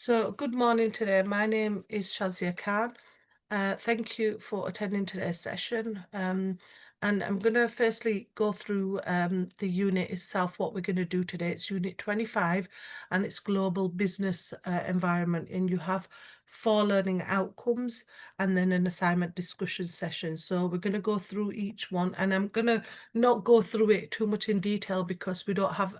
So, good morning today. My name is Shazia Khan. Thank you for attending today's session. And I'm going to firstly go through the unit itself, what we're going to do today. It's Unit 25 and it's Global Business Environment. And you have 4 learning outcomes and then an assignment discussion session. So we're going to go through each one, and I'm going to not go through it too much in detail because we don't have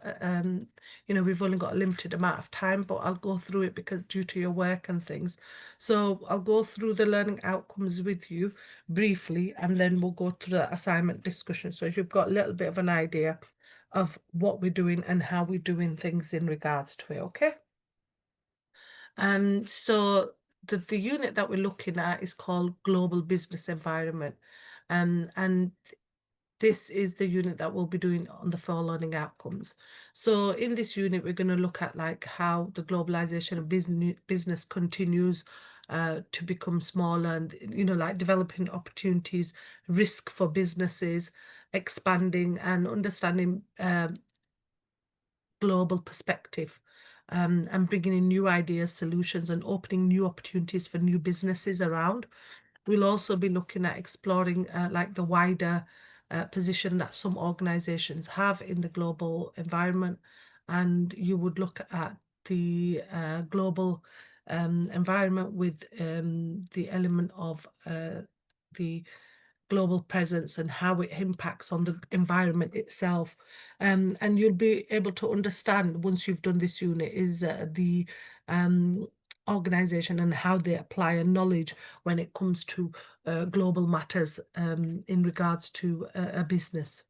we've only got a limited amount of time, but I'll go through it because due to your work and things. So I'll go through the learning outcomes with you briefly, and then we'll go through the assignment discussion. So you've got a little bit of an idea of what we're doing and how we're doing things in regards to it, okay? So the unit that we're looking at is called Global Business Environment. And this is the unit that we'll be doing on the 4 learning outcomes. So in this unit, we're going to look at like how the globalization of business continues to become smaller, and like developing opportunities, risk for businesses, expanding and understanding global perspective, and bringing in new ideas, solutions, and opening new opportunities for new businesses around. We'll also be looking at exploring like the wider position that some organizations have in the global environment. And you would look at the global environment with the element of the global presence and how it impacts on the environment itself. And you'll be able to understand once you've done this unit is the organization and how they apply a knowledge when it comes to global matters in regards to a business.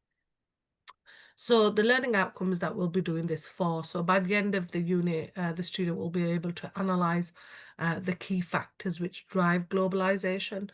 So the learning outcomes that we'll be doing this for. So by the end of the unit, the student will be able to analyze the key factors which drive globalization.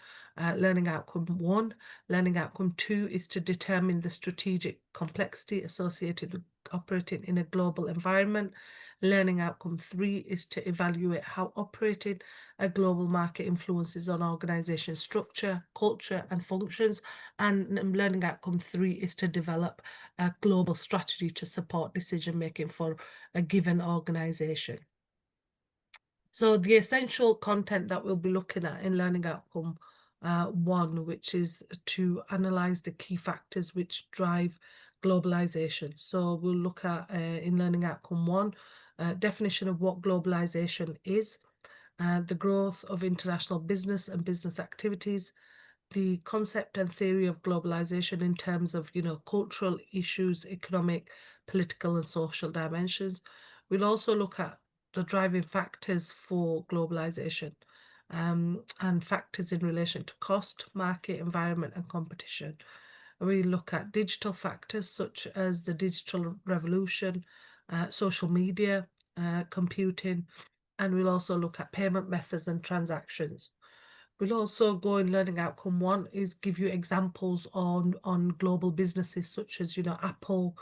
Learning outcome 1. Learning outcome 2 is to determine the strategic complexity associated with operating in a global environment. Learning outcome 3 is to evaluate how operating a global market influences on organization structure, culture, and functions. And learning outcome 3 is to develop a global strategy to support decision making for a given organization. So the essential content that we'll be looking at in learning outcome 1, which is to analyze the key factors which drive globalization. So we'll look at in learning outcome 1, definition of what globalization is, the growth of international business and business activities, the concept and theory of globalization in terms of, cultural issues, economic, political, and social dimensions. We'll also look at the driving factors for globalization, and factors in relation to cost, market, environment, and competition. We look at digital factors such as the digital revolution, social media, computing, and we'll also look at payment methods and transactions. We'll also go in learning outcome 1 is give you examples on global businesses such as, Apple,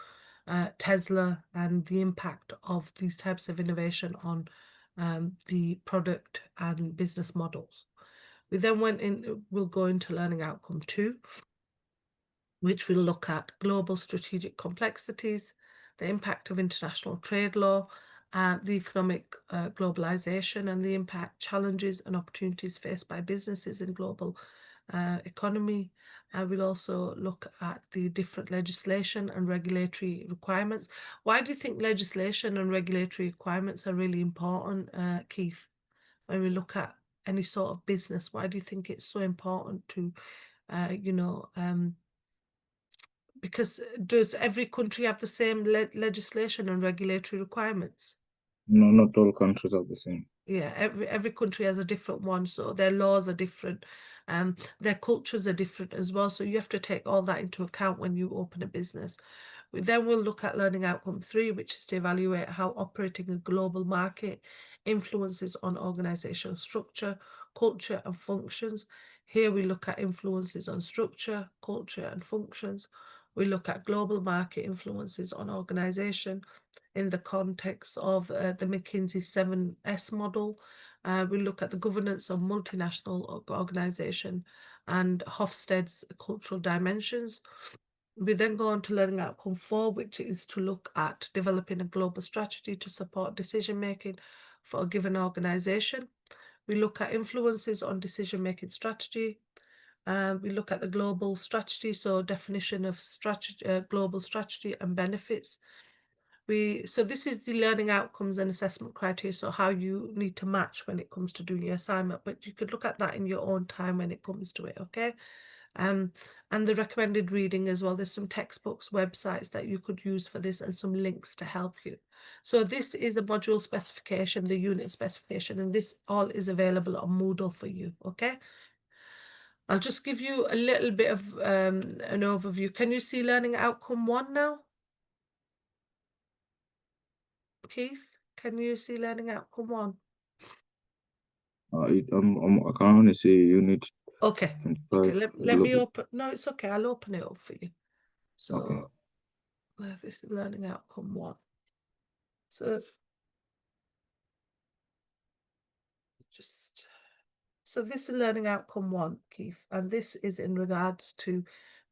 Tesla, and the impact of these types of innovation on the product and business models. We then we'll go into learning outcome 2, which will look at global strategic complexities, the impact of international trade law, the economic globalization, and the impact, challenges, and opportunities faced by businesses in global economy. We'll also look at the different legislation and regulatory requirements. Why do you think legislation and regulatory requirements are really important, Keith? When we look at any sort of business, why do you think it's so important to, because does every country have the same legislation and regulatory requirements? No, not all countries are the same. Yeah, every country has a different one, so their laws are different, their cultures are different as well. So you have to take all that into account when you open a business. Then we'll look at learning outcome 3, which is to evaluate how operating a global market influences on organizational structure, culture, and functions. Here we look at influences on structure, culture, and functions. We look at global market influences on organization in the context of the McKinsey 7S model. We look at the governance of multinational organization and Hofstede's cultural dimensions. We then go on to learning outcome 4, which is to look at developing a global strategy to support decision making for a given organization. We look at influences on decision-making strategy. We look at the global strategy, so definition of strategy, global strategy and benefits. So this is the learning outcomes and assessment criteria, so how you need to match when it comes to doing your assignment, but you could look at that in your own time when it comes to it, okay? And the recommended reading as well. There's some textbooks, websites that you could use for this and some links to help you. So this is a module specification, the unit specification, and this all is available on Moodle for you, okay? I'll just give you a little bit of an overview. Can you see learning outcome 1 now? Keith, can you see learning outcome 1? I can only say unit Okay. 25 Let me global. open. No, it's okay. I'll open it up for you. Okay. So this is learning outcome 1. So just so this is learning outcome 1, Keith, and this is in regards to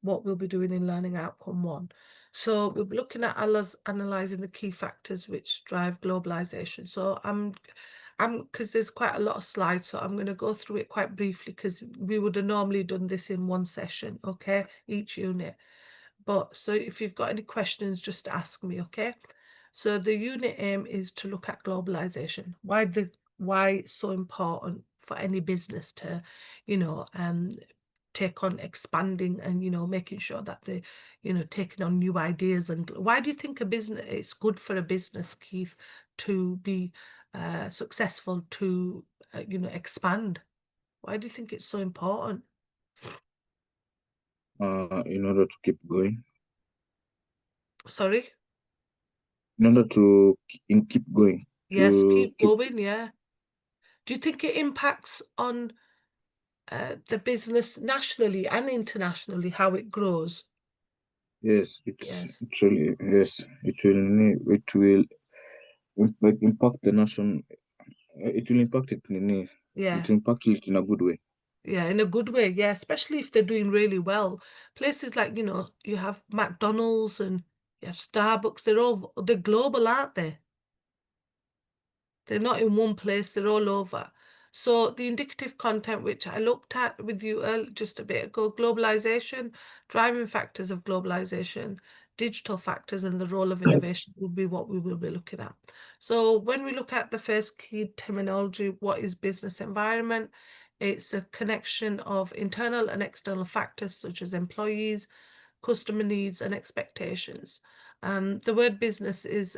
what we'll be doing in learning outcome 1. So we'll be looking at analyzing the key factors which drive globalization. So I'm because there's quite a lot of slides, so I'm going to go through it quite briefly because we would have normally done this in one session, okay, each unit. But so if you've got any questions, just ask me, okay? So the unit aim is to look at globalization. Why it's so important for any business to, take on expanding and making sure that they, taking on new ideas. And why do you think it's good for a business, Keith, to be successful, to expand? Why do you think it's so important? In order to keep going. Sorry. In order to keep going. Yes, To keep keep. going. Yeah. Do you think it impacts on the business nationally and internationally, how it grows? Yes, Yes. it's really, yes, it will impact the nation. It will impact it Yeah. it will impact it in a good way. Yeah, in a good way. Yeah, especially if they're doing really well. Places like, you have McDonald's and you have Starbucks, they're global, aren't they? They're not in one place, they're all over. So the indicative content, which I looked at with you just a bit ago, globalization, driving factors of globalization, digital factors, and the role of innovation will be what we will be looking at. So when we look at the first key terminology, what is business environment? It's a connection of internal and external factors such as employees, customer needs, and expectations. The word business is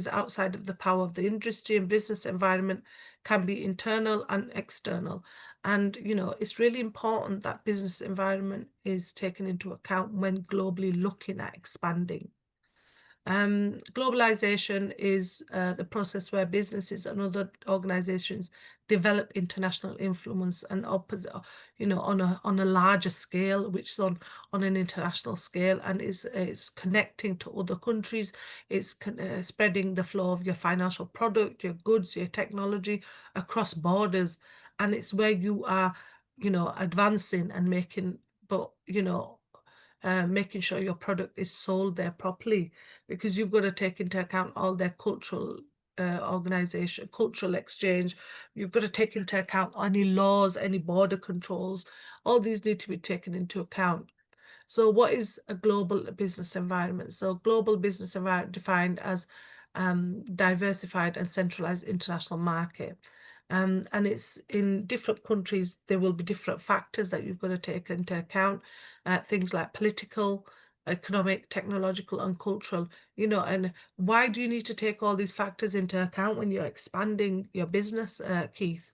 outside of the power of the industry, and business environment can be internal and external. And, it's really important that business environment is taken into account when globally looking at expanding. Globalization is the process where businesses and other organizations develop international influence and opposite, on a larger scale, which is on an international scale, and is connecting to other countries. It's spreading the flow of your financial product, your goods, your technology across borders, and it's where you are, advancing and making, but making sure your product is sold there properly, because you've got to take into account all their cultural organization, cultural exchange. You've got to take into account any laws, any border controls. All these need to be taken into account. So what is a global business environment? So global business environment defined as diversified and centralized international market. And it's in different countries, there will be different factors that you've got to take into account, things like political, economic, technological, and cultural, and why do you need to take all these factors into account when you're expanding your business, Keith?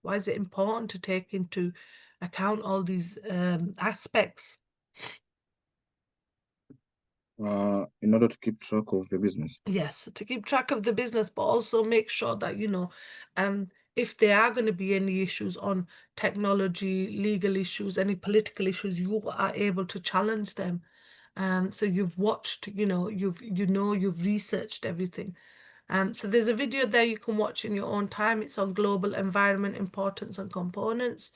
Why is it important to take into account all these aspects? In order to keep track of the business. Yes, to keep track of the business, but also make sure that, if there are going to be any issues on technology, legal issues, any political issues, you are able to challenge them. So you've watched, you've researched everything. So there's a video there you can watch in your own time. It's on global environment importance and components.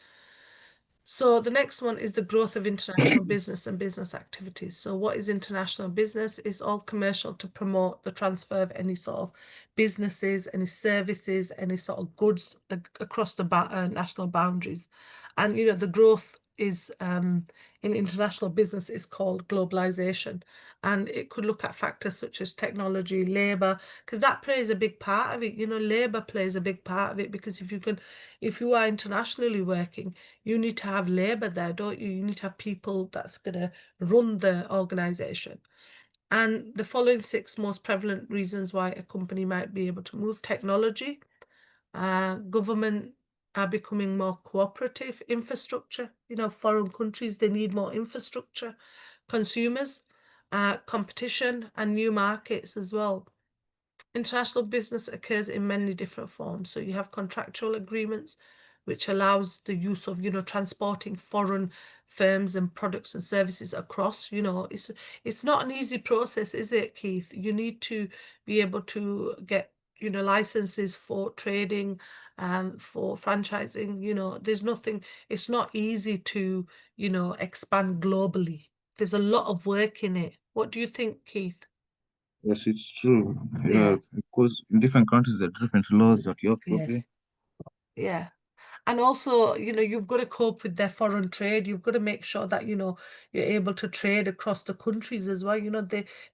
So the next one is the growth of international business and business activities. So what is international business? It's all commercial to promote the transfer of any sort of businesses, any services, any sort of goods across the national boundaries. And the growth is in international business is called globalization. And it could look at factors such as technology, labor, because that plays a big part of it. Labor plays a big part of it, because if you are internationally working, you need to have labor there, don't you? You need to have people that's going to run the organization. And the following 6 most prevalent reasons why a company might be able to move: technology, government are becoming more cooperative, infrastructure, foreign countries, they need more infrastructure, consumers, competition, and new markets as well. International business occurs in many different forms. So you have contractual agreements, which allows the use of, transporting foreign firms and products and services across. It's not an easy process, is it, Keith? You need to be able to get, licenses for trading, for franchising. It's not easy to, expand globally. There's a lot of work in it. What do you think, Keith? Yes, it's true. Yeah. Because in different countries there are different laws that you have to obey. Yes. Yeah. And also, you've got to cope with their foreign trade. You've got to make sure that, you're able to trade across the countries as well.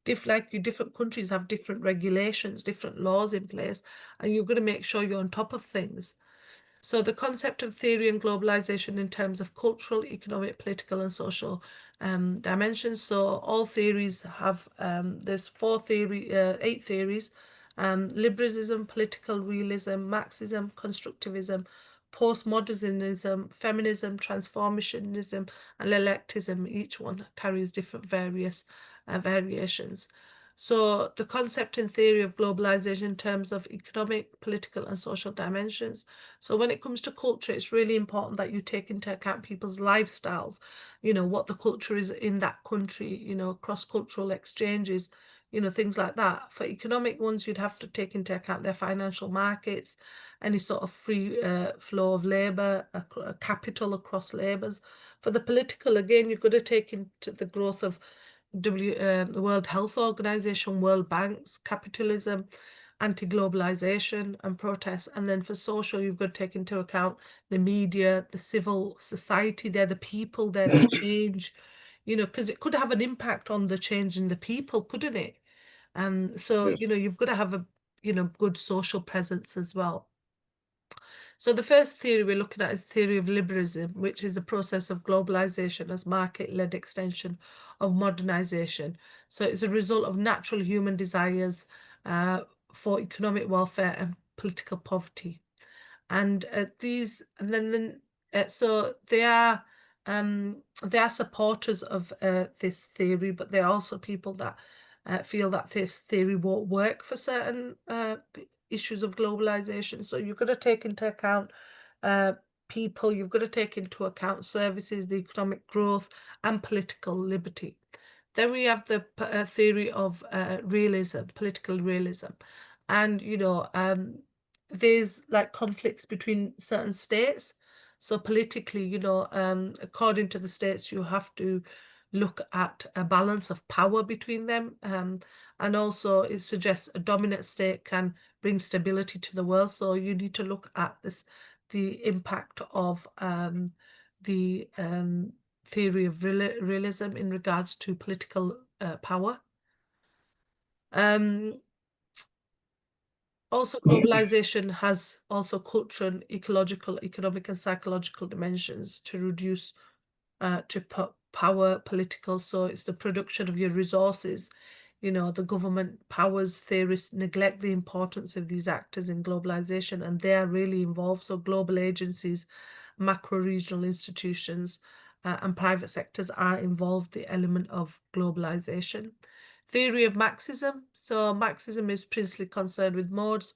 Different countries have different regulations, different laws in place, and you've got to make sure you're on top of things. So the concept of theory and globalization in terms of cultural, economic, political, and social dimensions. So all theories have there's 8 theories: liberalism, political realism, Marxism, constructivism, postmodernism, feminism, transformationism, and eclecticism. Each one carries different various variations. So the concept and theory of globalization in terms of economic, political, and social dimensions. So when it comes to culture, it's really important that you take into account people's lifestyles, what the culture is in that country, cross-cultural exchanges, things like that. For economic ones, you'd have to take into account their financial markets, any sort of free flow of labor, capital across labors. For the political, again, you've got to take into the growth of the World Health Organization, World Banks, capitalism, anti-globalization, and protests. And then for social, you've got to take into account the media, the civil society, they're the people, they're the change, because it could have an impact on the change in the people, couldn't it? So, Yes. you've got to have a, good social presence as well. So the first theory we're looking at is theory of liberalism, which is the process of globalization as market-led extension of modernization. So it's a result of natural human desires for economic welfare and political poverty. And so they are supporters of this theory, but they're also people that feel that this theory won't work for certain issues of globalization. So you've got to take into account uh, people, you've got to take into account services, the economic growth, and political liberty. Then we have the theory of realism, political realism. And, there's like conflicts between certain states. So politically, according to the states, you have to look at a balance of power between them. And also it suggests a dominant state can bring stability to the world. So you need to look at the impact of the theory of realism in regards to political power. Also, globalization has also cultural, ecological, economic, and psychological dimensions to reduce to power, political. So it's the production of your resources. The government powers theorists neglect the importance of these actors in globalization, and they are really involved. So global agencies, macro-regional institutions, and private sectors are involved, the element of globalization. Theory of Marxism. So Marxism is principally concerned with modes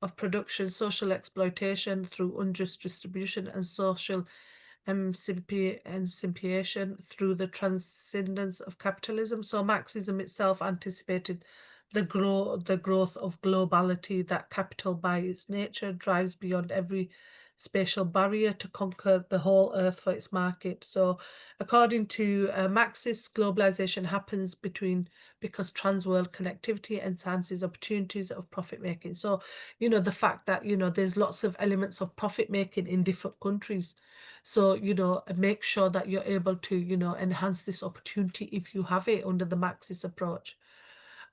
of production, social exploitation through unjust distribution, and social simplification through the transcendence of capitalism. So Marxism itself anticipated the growth of globality, that capital by its nature drives beyond every spatial barrier to conquer the whole earth for its market. So according to Marxist, globalization happens because trans-world connectivity enhances opportunities of profit making. So, the fact that, there's lots of elements of profit making in different countries. So, make sure that you're able to, enhance this opportunity if you have it under the Marxist approach.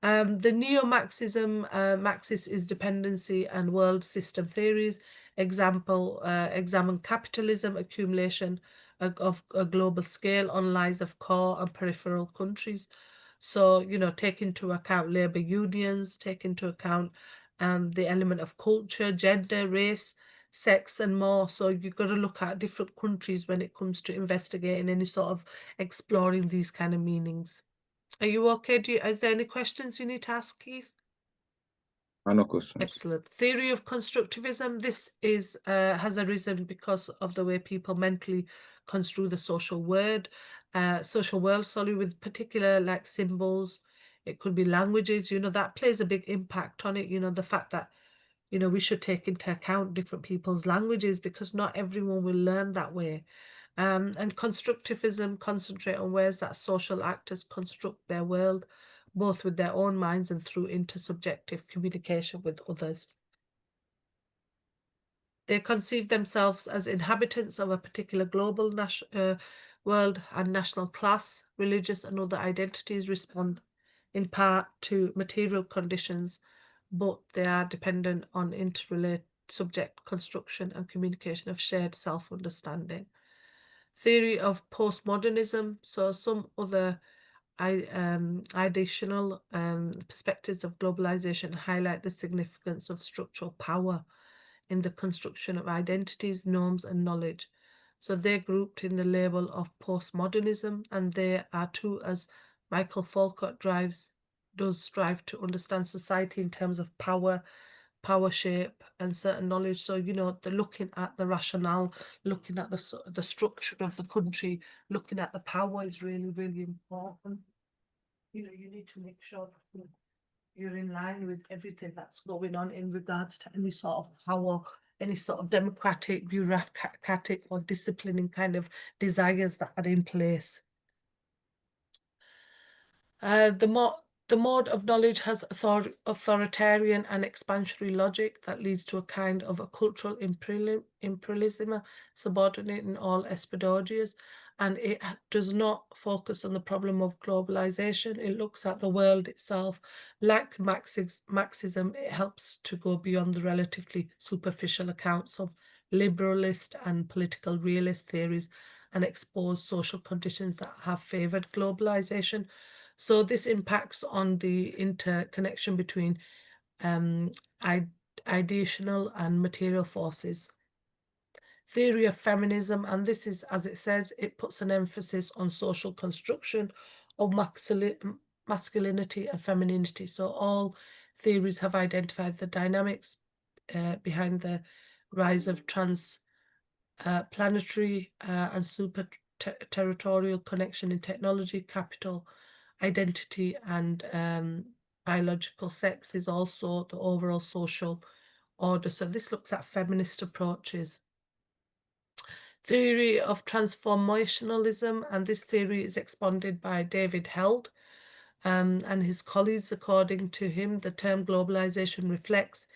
The neo-Marxism, Marxist is dependency and world system theories. Examine capitalism accumulation of a global scale on lies of core and peripheral countries. So, take into account labor unions, take into account the element of culture, gender, race, sex, and more. So you've got to look at different countries when it comes to investigating any sort of exploring these kind of meanings. Are you okay? Is there any questions you need to ask, Keith? No questions. Excellent. Theory of constructivism. This has arisen because of the way people mentally construe the social world, sorry, with particular like symbols. It could be languages, that plays a big impact on it. The fact that, we should take into account different people's languages because not everyone will learn that way. And constructivism concentrate on ways that social actors construct their world, both with their own minds and through intersubjective communication with others. They conceive themselves as inhabitants of a particular global world, and national class, religious and other identities respond in part to material conditions, but they are dependent on interrelated subject construction and communication of shared self-understanding. Theory of postmodernism. So some other additional perspectives of globalization highlight the significance of structural power in the construction of identities, norms, and knowledge. So they're grouped in the label of postmodernism, and they are too, as Michael Foucault does strive to understand society in terms of power shape and certain knowledge. So, they're looking at the rationale, looking at the structure of the country, looking at the power is really, really important. You need to make sure that you're in line with everything that's going on in regards to any sort of power, any sort of democratic, bureaucratic, or disciplining kind of desires that are in place. The mode of knowledge has authoritarian and expansionary logic that leads to a kind of a cultural imperialism, subordinating all espidogies, and it does not focus on the problem of globalization. It looks at the world itself. Like Marxism, it helps to go beyond the relatively superficial accounts of liberalist and political realist theories and expose social conditions that have favored globalization. So this impacts on the interconnection between ideational and material forces. Theory of feminism, and this is, as it says, it puts an emphasis on social construction of masculinity and femininity. So all theories have identified the dynamics behind the rise of planetary and super territorial connection in technology, capital, identity, and biological sex is also the overall social order. So this looks at feminist approaches. Theory of transformationalism, and this theory is expounded by David Held and his colleagues. According to him, the term globalization reflects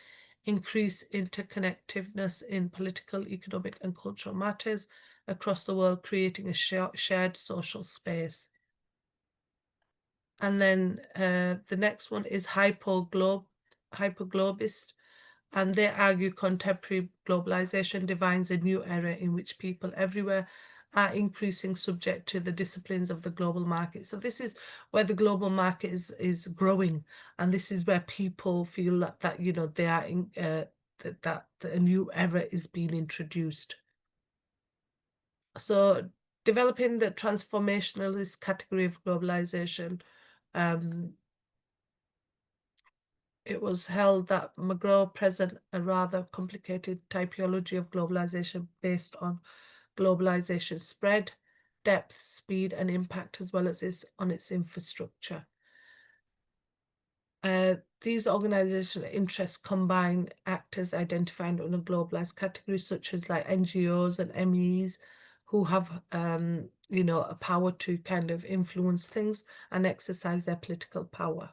increased interconnectedness in political, economic, and cultural matters across the world, creating a shared social space. And then the next one is hyperglobist, and they argue contemporary globalization defines a new era in which people everywhere are increasing subject to the disciplines of the global market. So this is where the global market is growing, and this is where people feel that they are in that a new era is being introduced. So developing the transformationalist category of globalization, it was held that McGraw present a rather complicated typology of globalization based on globalization spread, depth, speed, and impact, as well as on its infrastructure. these organizational interests combine actors identified in a globalized category, such as like NGOs and MEs, who have, a power to kind of influence things and exercise their political power.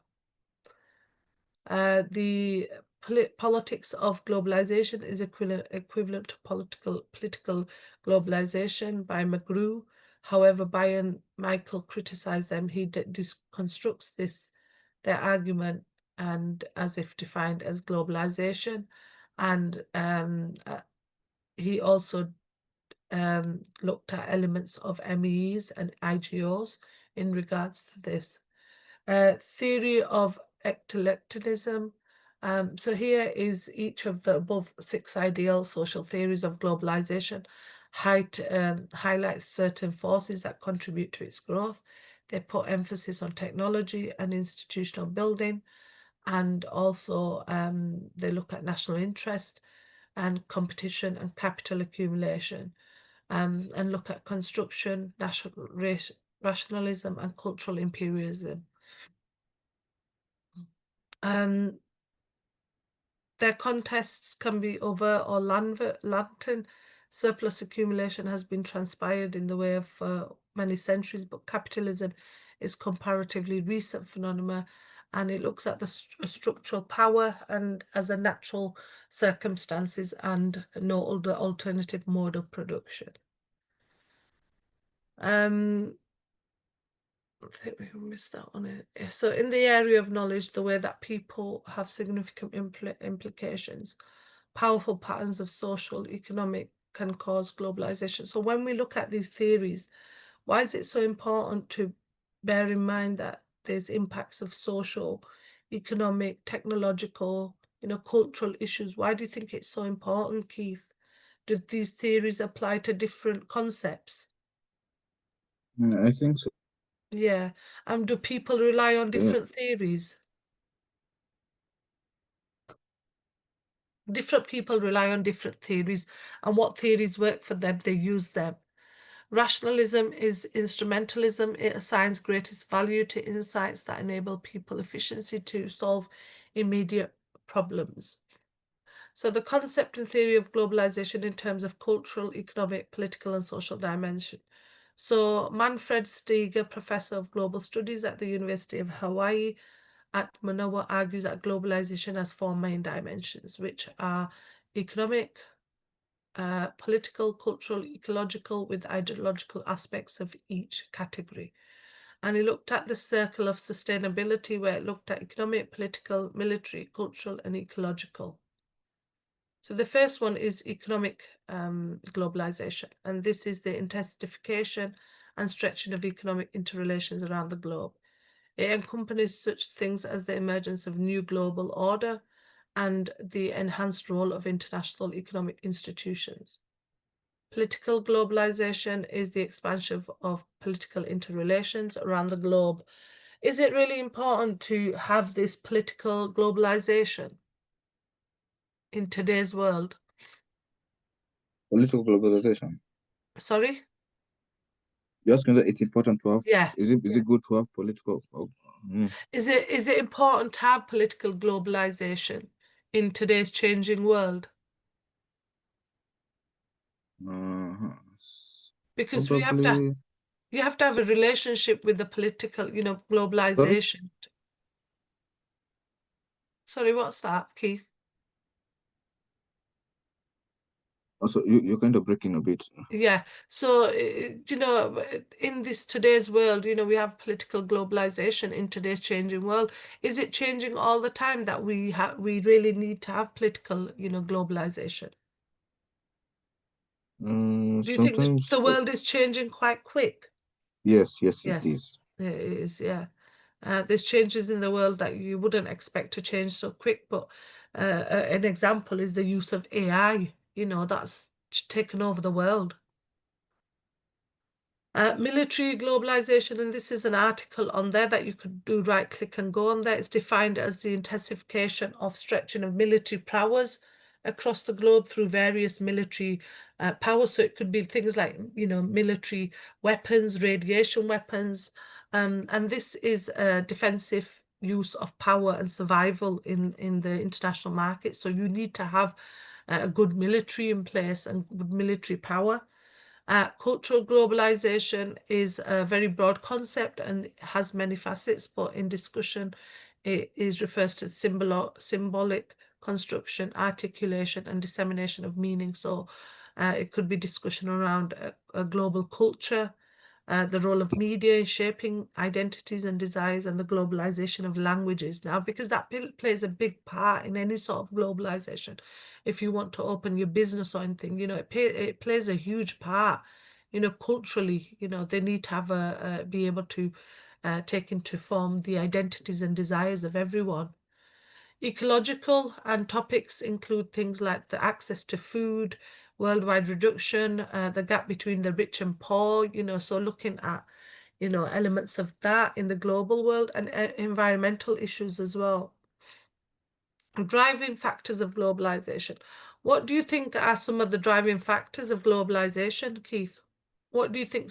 The politics of globalization is equivalent to political globalization by McGrew. However, Byron Michael criticized them. He deconstructs their argument and as if defined as globalization, and he also looked at elements of MEs and IGOs in regards to this. Theory of eclecticism. So here is each of the above 6 ideal social theories of globalization highlights certain forces that contribute to its growth. They put emphasis on technology and institutional building, and also they look at national interest and competition and capital accumulation, and look at construction, national rationalism, and cultural imperialism. Their contests can be over or lantern. Surplus accumulation has been transpired in the way of many centuries, but capitalism is comparatively recent phenomena, and it looks at the structural power and as a natural circumstances and no other alternative mode of production. I think we missed that one. So in the area of knowledge, the way that people have significant implications, powerful patterns of social, economic can cause globalization. So when we look at these theories, why is it so important to bear in mind that there's impacts of social, economic, technological, cultural issues? Why do you think it's so important, Keith? Do these theories apply to different concepts? I think so. Yeah. Do people rely on Yeah. different theories? Different people rely on different theories, and what theories work for them, they use them. Rationalism is instrumentalism. It assigns greatest value to insights that enable people efficiency to solve immediate problems. So the concept and theory of globalization in terms of cultural, economic, political, and social dimension. So Manfred Steger, professor of global studies at the University of Hawaii at Manoa, argues that globalization has 4 main dimensions, which are economic, political, cultural, ecological, with ideological aspects of each category. And he looked at the circle of sustainability, where it looked at economic, political, military, cultural, and ecological. So the first one is economic globalization, and this is the intensification and stretching of economic interrelations around the globe. It encompasses such things as the emergence of new global order and the enhanced role of international economic institutions. Political globalization is the expansion of political interrelations around the globe. Is it really important to have this political globalization in today's world? Political globalization. Sorry? You're asking that it's important to have. Yeah. Is it good to have political? Is it important to have political globalization in today's changing world? Uh, Because Probably. you have to have a relationship with the political, Sorry. globalization. Sorry, what's that, Keith? Also, you're kind of breaking a bit. Yeah. So, in this today's world, we have political globalization in today's changing world. Is it changing all the time that we really need to have political, globalization? Do you think Sometimes. the world is changing quite quick? Yes, it Yes, is. it is. Yeah. There's changes in the world that you wouldn't expect to change so quick, but an example is the use of AI. That's taken over the world. Military globalization, and this is an article on there that you could do right click and go on there. It's defined as the intensification of stretching of military powers across the globe through various military powers. So it could be things like, military weapons, radiation weapons, and this is defensive use of power and survival in the international market. So you need to have a good military in place and good military power. Cultural globalization is a very broad concept and has many facets, but in discussion, it refers to symbolic construction, articulation, and dissemination of meaning. So it could be discussion around a global culture, the role of media in shaping identities and desires, and the globalization of languages. Now, because that plays a big part in any sort of globalization. If you want to open your business or anything, it plays a huge part. Culturally, they need to have be able to take into form the identities and desires of everyone. Ecological and topics include things like the access to food, worldwide reduction, the gap between the rich and poor, so looking at, elements of that in the global world, and environmental issues as well. Driving factors of globalization. What do you think are some of the driving factors of globalization, Keith? What do you think?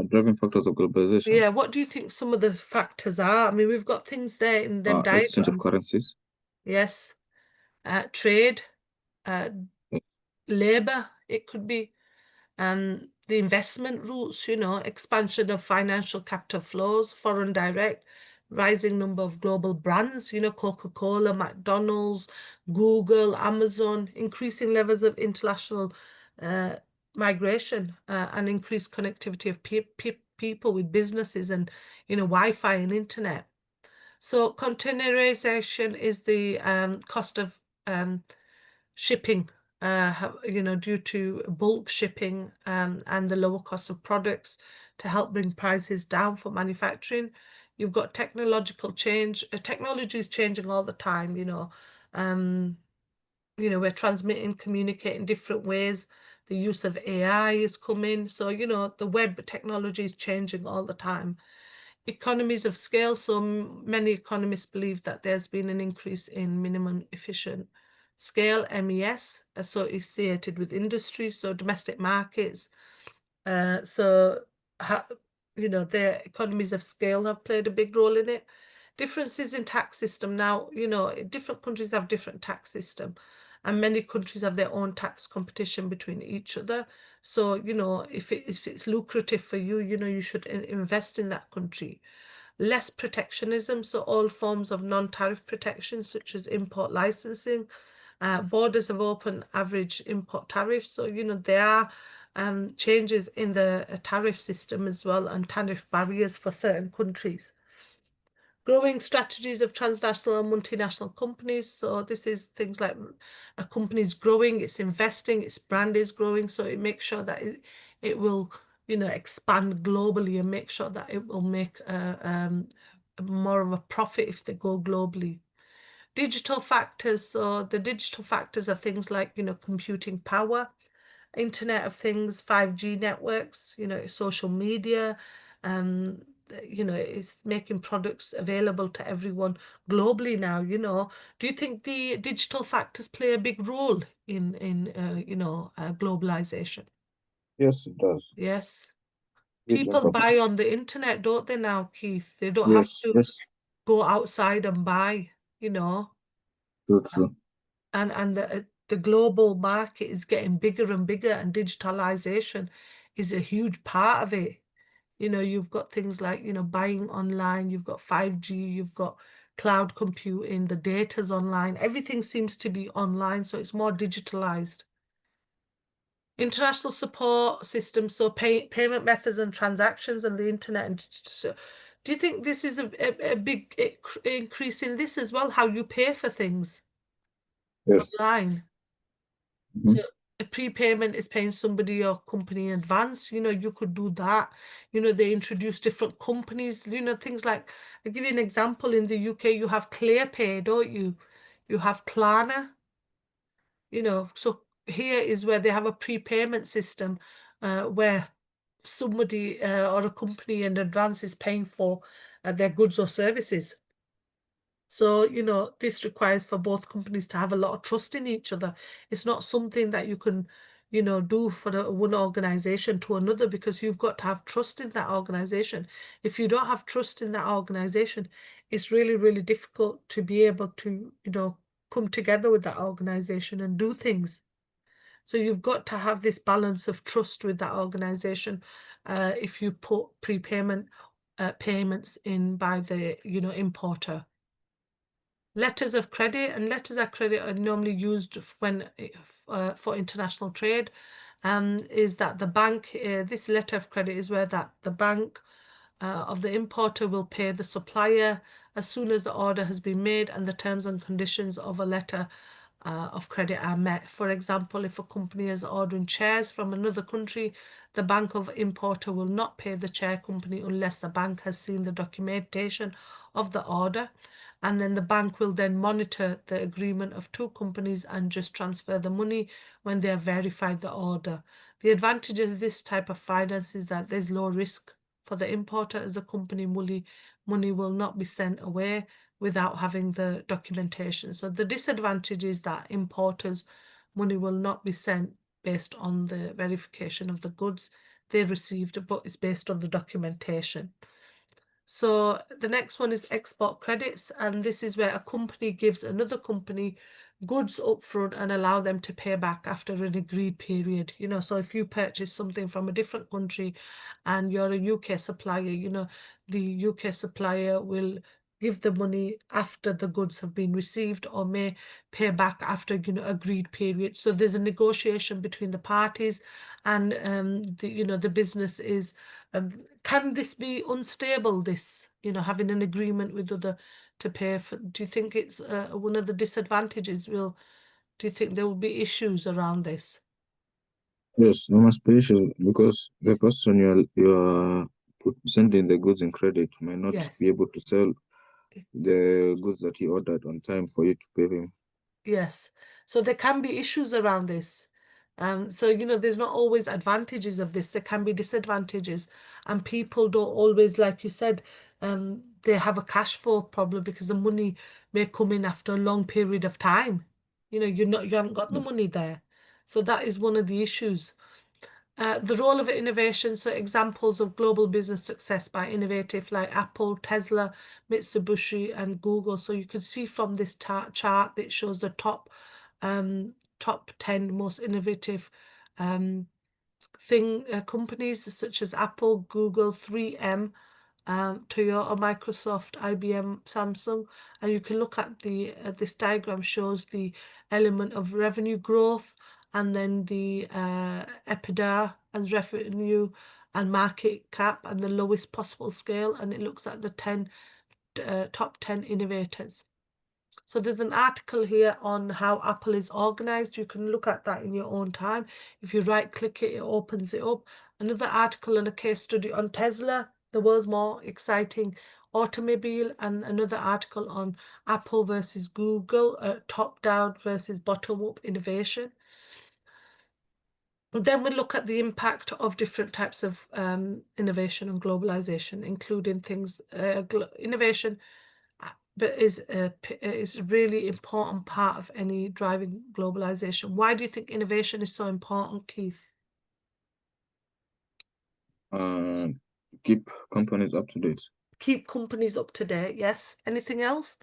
Driving factors of globalization. Yeah, what do you think some of the factors are? I mean, we've got things there in them Exchange of diagrams. currencies. Yes. Trade, uh, Yeah. labor, it could be, the investment routes, expansion of financial capital flows, foreign direct, rising number of global brands, Coca-Cola, McDonald's, Google, Amazon, increasing levels of international migration, and increased connectivity of people with businesses and, Wi-Fi and internet. So containerization is the cost of shipping, due to bulk shipping and the lower cost of products to help bring prices down for manufacturing. You've got technological change. Technology is changing all the time, we're transmitting, communicating different ways. The use of AI is coming. So, the web technology is changing all the time. Economies of scale. So many economists believe that there's been an increase in minimum efficient scale, MES, associated with industry, so domestic markets. So, the economies of scale have played a big role in it. Differences in tax system. Now, different countries have different tax system, and many countries have their own tax competition between each other. So, if it's lucrative for you, you should invest in that country. Less protectionism, so all forms of non-tariff protection, such as import licensing. Borders have open average import tariffs. So, there are changes in the tariff system as well, and tariff barriers for certain countries. Growing strategies of transnational and multinational companies. So this is things like a company is growing, it's investing, its brand is growing. So it makes sure that it will, expand globally and make sure that it will make more of a profit if they go globally. Digital factors. So the digital factors are things like, computing power, Internet of Things, 5G networks, social media, it's making products available to everyone globally now, Do you think the digital factors play a big role in globalization? Yes, it does. Yes. Huge People impact. buy on the internet, don't they now, Keith? They don't have Yes, to yes, go outside and buy, you know. true, true. And the global market is getting bigger and bigger, and digitalization is a huge part of it. You've got things like, buying online, you've got 5G, you've got cloud computing, the data's online, everything seems to be online, so it's more digitalized. International support systems, so payment methods and transactions and the internet. And so, do you think this is a big increase in this as well, how you pay for things Yes. online? Mhm. So a prepayment is paying somebody or company in advance. You could do that. They introduce different companies, things like, I'll give you an example. In the UK, you have ClearPay, don't you? You have Klarna, so here is where they have a prepayment system where somebody or a company in advance is paying for their goods or services. So, this requires for both companies to have a lot of trust in each other. It's not something that you can, do for one organization to another, because you've got to have trust in that organization. If you don't have trust in that organization, it's really, really difficult to be able to, come together with that organization and do things. So you've got to have this balance of trust with that organization. If you put prepayment payments in by the, importer. Letters of credit, and letters of credit are normally used when for international trade. Is that the bank, this letter of credit is where that the bank of the importer will pay the supplier as soon as the order has been made and the terms and conditions of a letter of credit are met. For example, if a company is ordering chairs from another country, the bank of importer will not pay the chair company unless the bank has seen the documentation of the order. And then the bank will then monitor the agreement of two companies and just transfer the money when they have verified the order. The advantage of this type of finance is that there's low risk for the importer, as the company money will not be sent away without having the documentation. So the disadvantage is that importers' money will not be sent based on the verification of the goods they received, but it's based on the documentation. So the next one is export credits, and this is where a company gives another company goods upfront and allow them to pay back after an agreed period. So if you purchase something from a different country and you're a UK supplier, the UK supplier will give the money after the goods have been received, or may pay back after agreed period. So there's a negotiation between the parties, and the business is can this be unstable, this having an agreement with other to pay for? Do you think it's one of the disadvantages? Do you think there will be issues around this? Yes, there must be issues because the person you're sending the goods in credit may not Yes. be able to sell the goods that he ordered on time for you to pay him. Yes. So there can be issues around this. So there's not always advantages of this. There can be disadvantages, and people don't always, like you said, they have a cash flow problem because the money may come in after a long period of time. You haven't got the money there. So that is one of the issues. The role of innovation, so examples of global business success by innovative like Apple, Tesla, Mitsubishi, and Google. So you can see from this chart that shows the top 10 most innovative companies such as Apple, Google, 3M, Toyota, Microsoft, IBM, Samsung, and you can look at this diagram shows the element of revenue growth, and then the EBITDA as revenue and market cap, and the lowest possible scale, and it looks at the top 10 innovators. So there's an article here on how Apple is organized. You can look at that in your own time. If you right click it, it opens it up. Another article and a case study on Tesla, the world's more exciting automobile, and another article on Apple versus Google, top-down versus bottom-up innovation. Then we look at the impact of different types of innovation and globalization, including things, innovation but is a really important part of any driving globalization. Why do you think innovation is so important, Keith? Keep companies up to date. Keep companies up to date, yes. Anything else?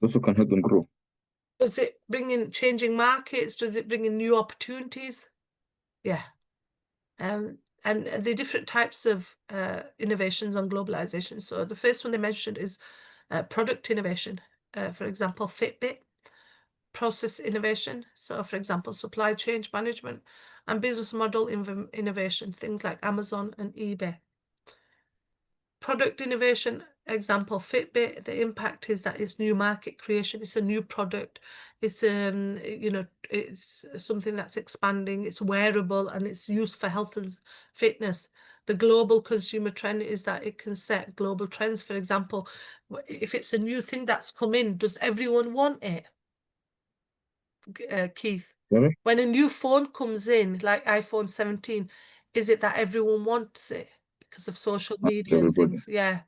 Also can help them grow. Does it bring in changing markets? Does it bring in new opportunities? Yeah. And the different types of innovations on globalization. So the first one they mentioned is product innovation. For example, Fitbit. Process innovation. So for example, supply chain management, and business model innovation, things like Amazon and eBay. Product innovation, example, Fitbit, the impact is that it's new market creation, it's a new product, it's it's something that's expanding, it's wearable, and it's used for health and fitness. The global consumer trend is that it can set global trends. For example, if it's a new thing that's come in, does everyone want it? Keith, Sorry? when a new phone comes in, like iPhone 17, is it that everyone wants it because of social Not media and everybody. things? Yeah.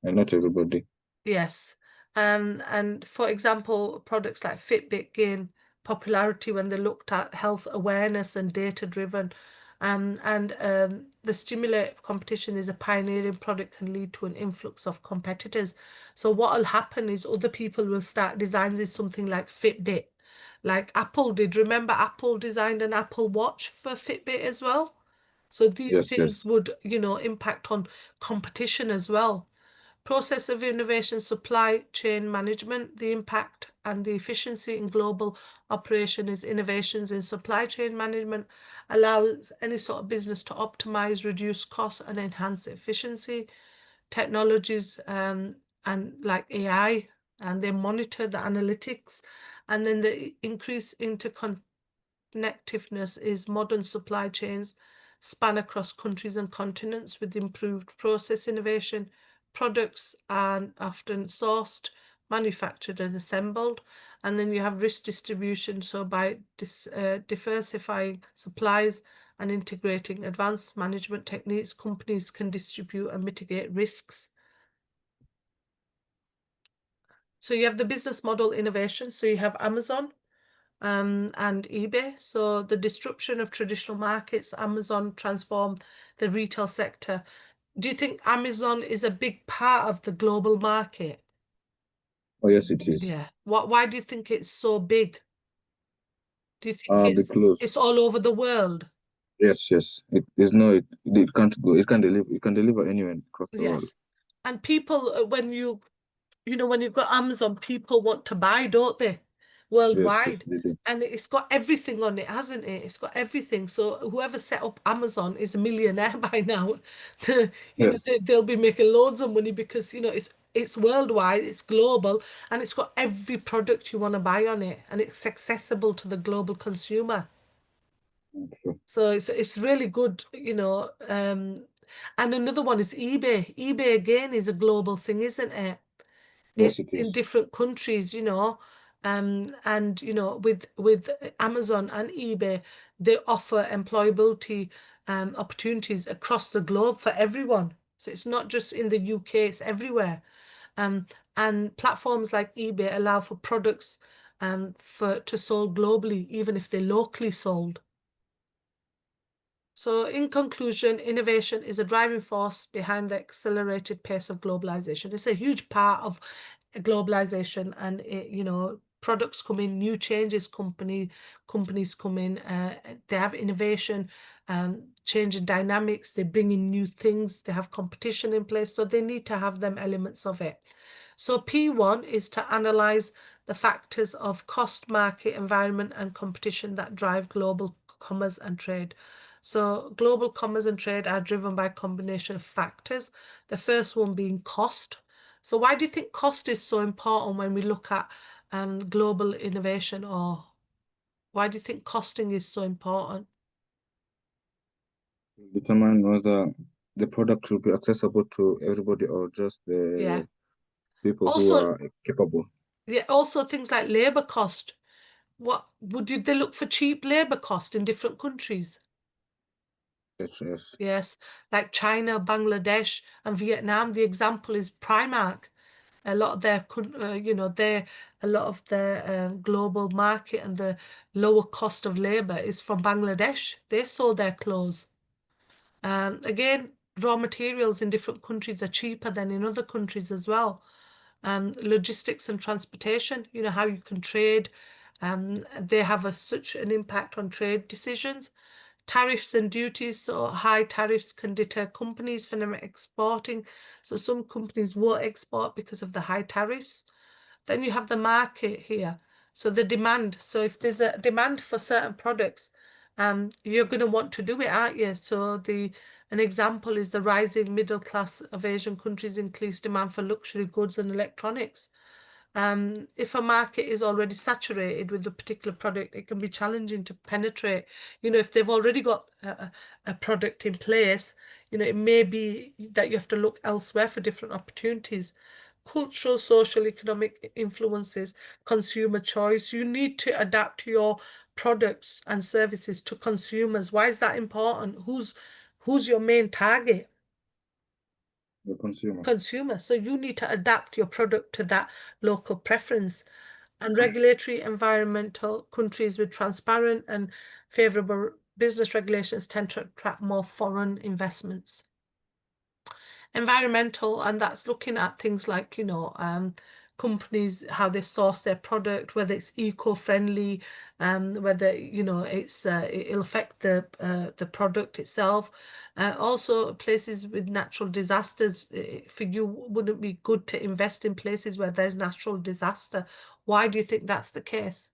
And not everybody. Yes. And for example, products like Fitbit gain popularity when they looked at health awareness and data-driven. The stimulate competition is a pioneering product can lead to an influx of competitors. So what will happen is other people will start designing something like Fitbit, like Apple did. Remember, Apple designed an Apple Watch for Fitbit as well. So these Yes, things yes. would, impact on competition as well. Process of innovation, supply chain management, the impact and the efficiency in global operation is innovations in supply chain management allows any sort of business to optimize, reduce costs, and enhance efficiency. Technologies and like AI, and they monitor the analytics, and then the increase interconnectiveness is modern supply chains span across countries and continents with improved process innovation. Products are often sourced, manufactured, and assembled. And then you have risk distribution. So by diversifying supplies and integrating advanced management techniques, companies can distribute and mitigate risks. So you have the business model innovation. So you have Amazon and eBay. So the disruption of traditional markets, Amazon transformed the retail sector. Do you think Amazon is a big part of the global market? Oh, yes, it is. Yeah. Why do you think it's so big? Do you think Because it's all over the world? yes, yes, it is no, it can't go. It can deliver anywhere across the world. Yes. And people, when when you've got Amazon, people want to buy, don't they? Yes, yes, Worldwide. they do. And it's got everything on it, hasn't it? It's got everything. So whoever set up Amazon is a millionaire by now. Yes, They'll be making loads of money because, it's worldwide, it's global, and it's got every product you want to buy on it, and it's accessible to the global consumer. true. So it's really good. And another one is eBay. eBay again is a global thing, isn't it? Yes, It's it in is. different countries, and with Amazon and eBay, they offer employability opportunities across the globe for everyone. So it's not just in the UK, it's everywhere. Um, and platforms like eBay allow for products for to sold globally, even if they're locally sold. So, in conclusion, innovation is a driving force behind the accelerated pace of globalization. It's a huge part of globalization, and products come in, new changes, companies come in, they have innovation, changing dynamics, they bring in new things, they have competition in place, so they need to have them elements of it. So P1 is to analyze the factors of cost, market, environment, and competition that drive global commerce and trade. So global commerce and trade are driven by a combination of factors. The first one being cost. So why do you think cost is so important when we look at global innovation, or why do you think costing is so important? Determine whether the product will be accessible to everybody or just Yeah. the people who Also, are capable. yeah, also things like labor cost. What would they look for cheap labor cost in different countries? Yes, yes. Yes, like China, Bangladesh, and Vietnam. The example is Primark. A lot of a lot of their global market and the lower cost of labor is from Bangladesh. They sold their clothes. Again, raw materials in different countries are cheaper than in other countries as well. Logistics and transportation, how you can trade, they have such an impact on trade decisions. Tariffs and duties, so high tariffs can deter companies from exporting. So some companies won't export because of the high tariffs. Then you have the market here. So the demand. So if there's a demand for certain products, you're going to want to do it, aren't you? So an example is the rising middle class of Asian countries increase demand for luxury goods and electronics. If a market is already saturated with a particular product, it can be challenging to penetrate. If they've already got a product in place, it may be that you have to look elsewhere for different opportunities. Cultural, social, economic influences, consumer choice. You need to adapt your products and services to consumers. Why is that important? Who's your main target? The consumer. consumer. So you need to adapt your product to that local preference. And regulatory environmental countries with transparent and favorable business regulations tend to attract more foreign investments. Environmental, and that's looking at things like, companies, how they source their product, whether it's eco-friendly, whether, it'll affect the product itself. Also, places with natural disasters, for you, wouldn't be good to invest in places where there's natural disaster. Why do you think that's the case,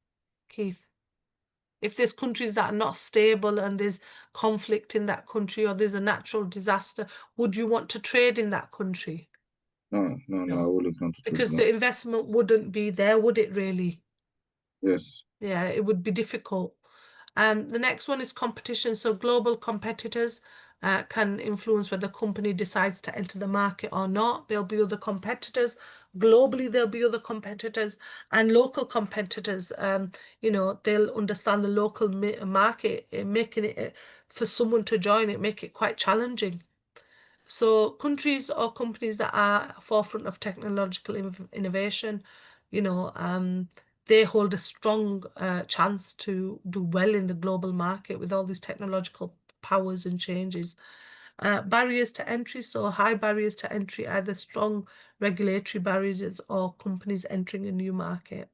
Keith? If there's countries that are not stable and there's conflict in that country or there's a natural disaster, would you want to trade in that country? No, no, no, I No, wouldn't want to trade. because No. the investment wouldn't be there, would it really? Yes. Yeah, it would be difficult. The next one is competition. So global competitors can influence whether the company decides to enter the market or not. There'll be other competitors. Globally, there'll be other competitors and local competitors. They'll understand the local market, making it for someone to join it, make it quite challenging. So countries or companies that are forefront of technological innovation, they hold a strong chance to do well in the global market with all these technological powers and changes. Barriers to entry, so high barriers to entry, either strong regulatory barriers or companies entering a new market.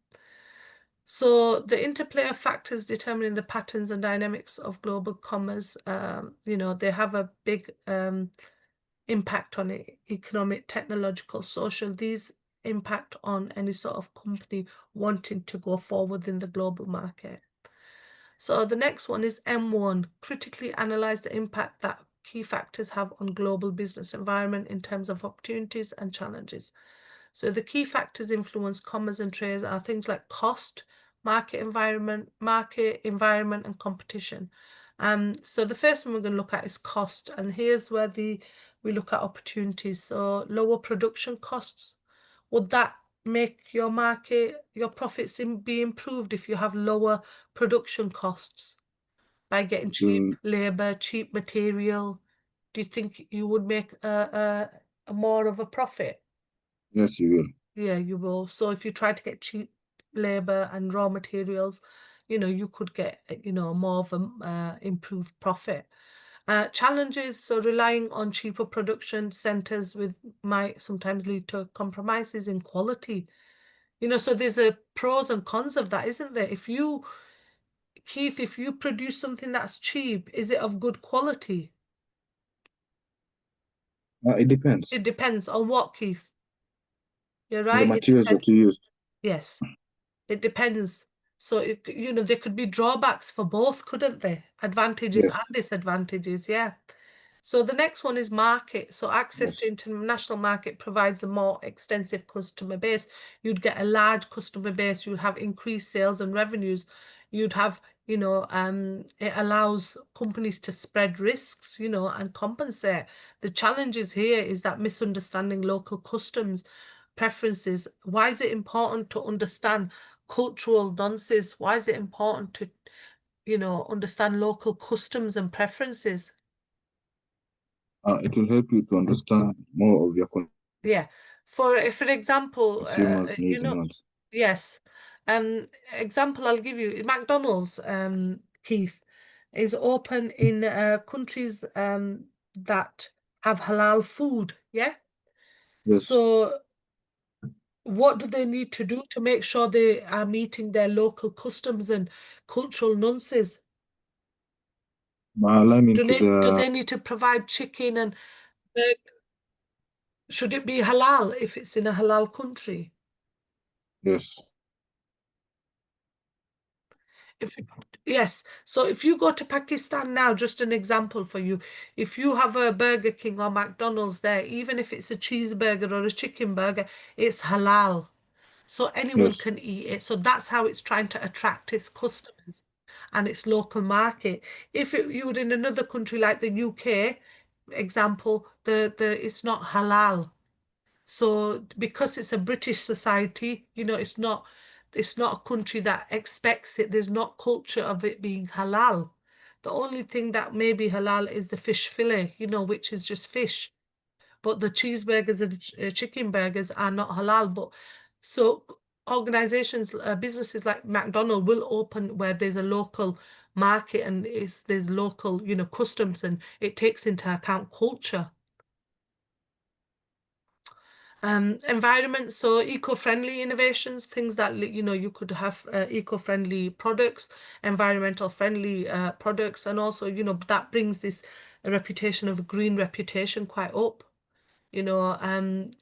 So the interplay of factors determining the patterns and dynamics of global commerce, they have a big impact on it, economic, technological, social. These impact on any sort of company wanting to go forward in the global market. So the next one is M1, critically analyze the impact that key factors have on global business environment in terms of opportunities and challenges. So the key factors influence commerce and trade are things like cost, market environment, and competition. So the first one we're going to look at is cost, and here's where we look at opportunities. So lower production costs, would that make your profits be improved if you have lower production costs by getting cheap To labor, cheap material? Do you think you would make a more of a profit? yes, you will. Yeah, you will. So if you try to get cheap labor and raw materials, you could get, more of a improved profit. Challenges, so relying on cheaper production centers might sometimes lead to compromises in quality. So there's a pros and cons of that, isn't there? Keith, if you produce something that's cheap, is it of good quality? It depends It depends on what, Keith. You're on the right, it materials depends. that you used. Yes. It depends. So, there could be drawbacks for both, couldn't there? Advantages Yes, and disadvantages, yeah. So the next one is market. So access to yes. international market provides a more extensive customer base. You'd get a large customer base, you'd have increased sales and revenues. You'd have, it allows companies to spread risks, and compensate. The challenges here is that misunderstanding local customs preferences. Why is it important to understand cultural nuances? Why is it important to, understand local customs and preferences? It will help you to understand more of your Yeah. For example, consumers' needs and wants. yes. Example I'll give you, McDonald's, Keith, is open in countries that have halal food. Yeah. Yes, So what do they need to do to make sure they are meeting their local customs and cultural nuances? by aligning Do to they the need to provide chicken and uh, should it be halal if it's in a halal country? yes, If yes, so if you go to Pakistan now, just an example for you, if you have a Burger King or McDonald's there, even if it's a cheeseburger or a chicken burger, it's halal. So anyone yes. can eat it. So that's how it's trying to attract its customers and its local market. If you were in another country like the UK, example, the it's not halal. So because it's a British society, it's not a country that expects it. There's not culture of it being halal. The only thing that may be halal is the fish fillet, which is just fish. but the cheeseburgers and chicken burgers are not halal. But so organizations, businesses like McDonald's will open where there's a local market and there's local, customs, and it takes into account culture. Environment, so eco-friendly innovations, things that you could have eco-friendly products, environmental friendly products, and also that brings this reputation of a green reputation quite up.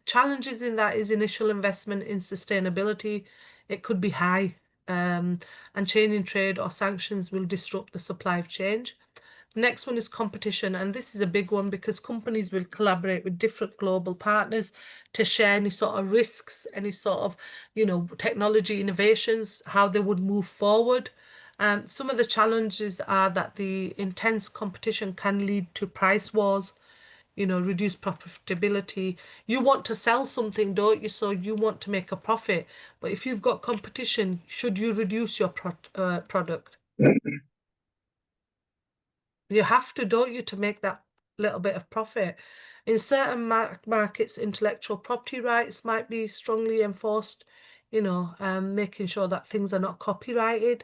Challenges in that is initial investment in sustainability. It could be high, and changing trade or sanctions will disrupt the supply of change. Next one is competition, and this is a big one because companies will collaborate with different global partners to share any sort of risks, any sort of, technology innovations, how they would move forward. Some of the challenges are that the intense competition can lead to price wars, reduce profitability. You want to sell something, don't you? So you want to make a profit. But if you've got competition, should you reduce your product? You have to, don't you, to make that little bit of profit. In certain markets, intellectual property rights might be strongly enforced, making sure that things are not copyrighted.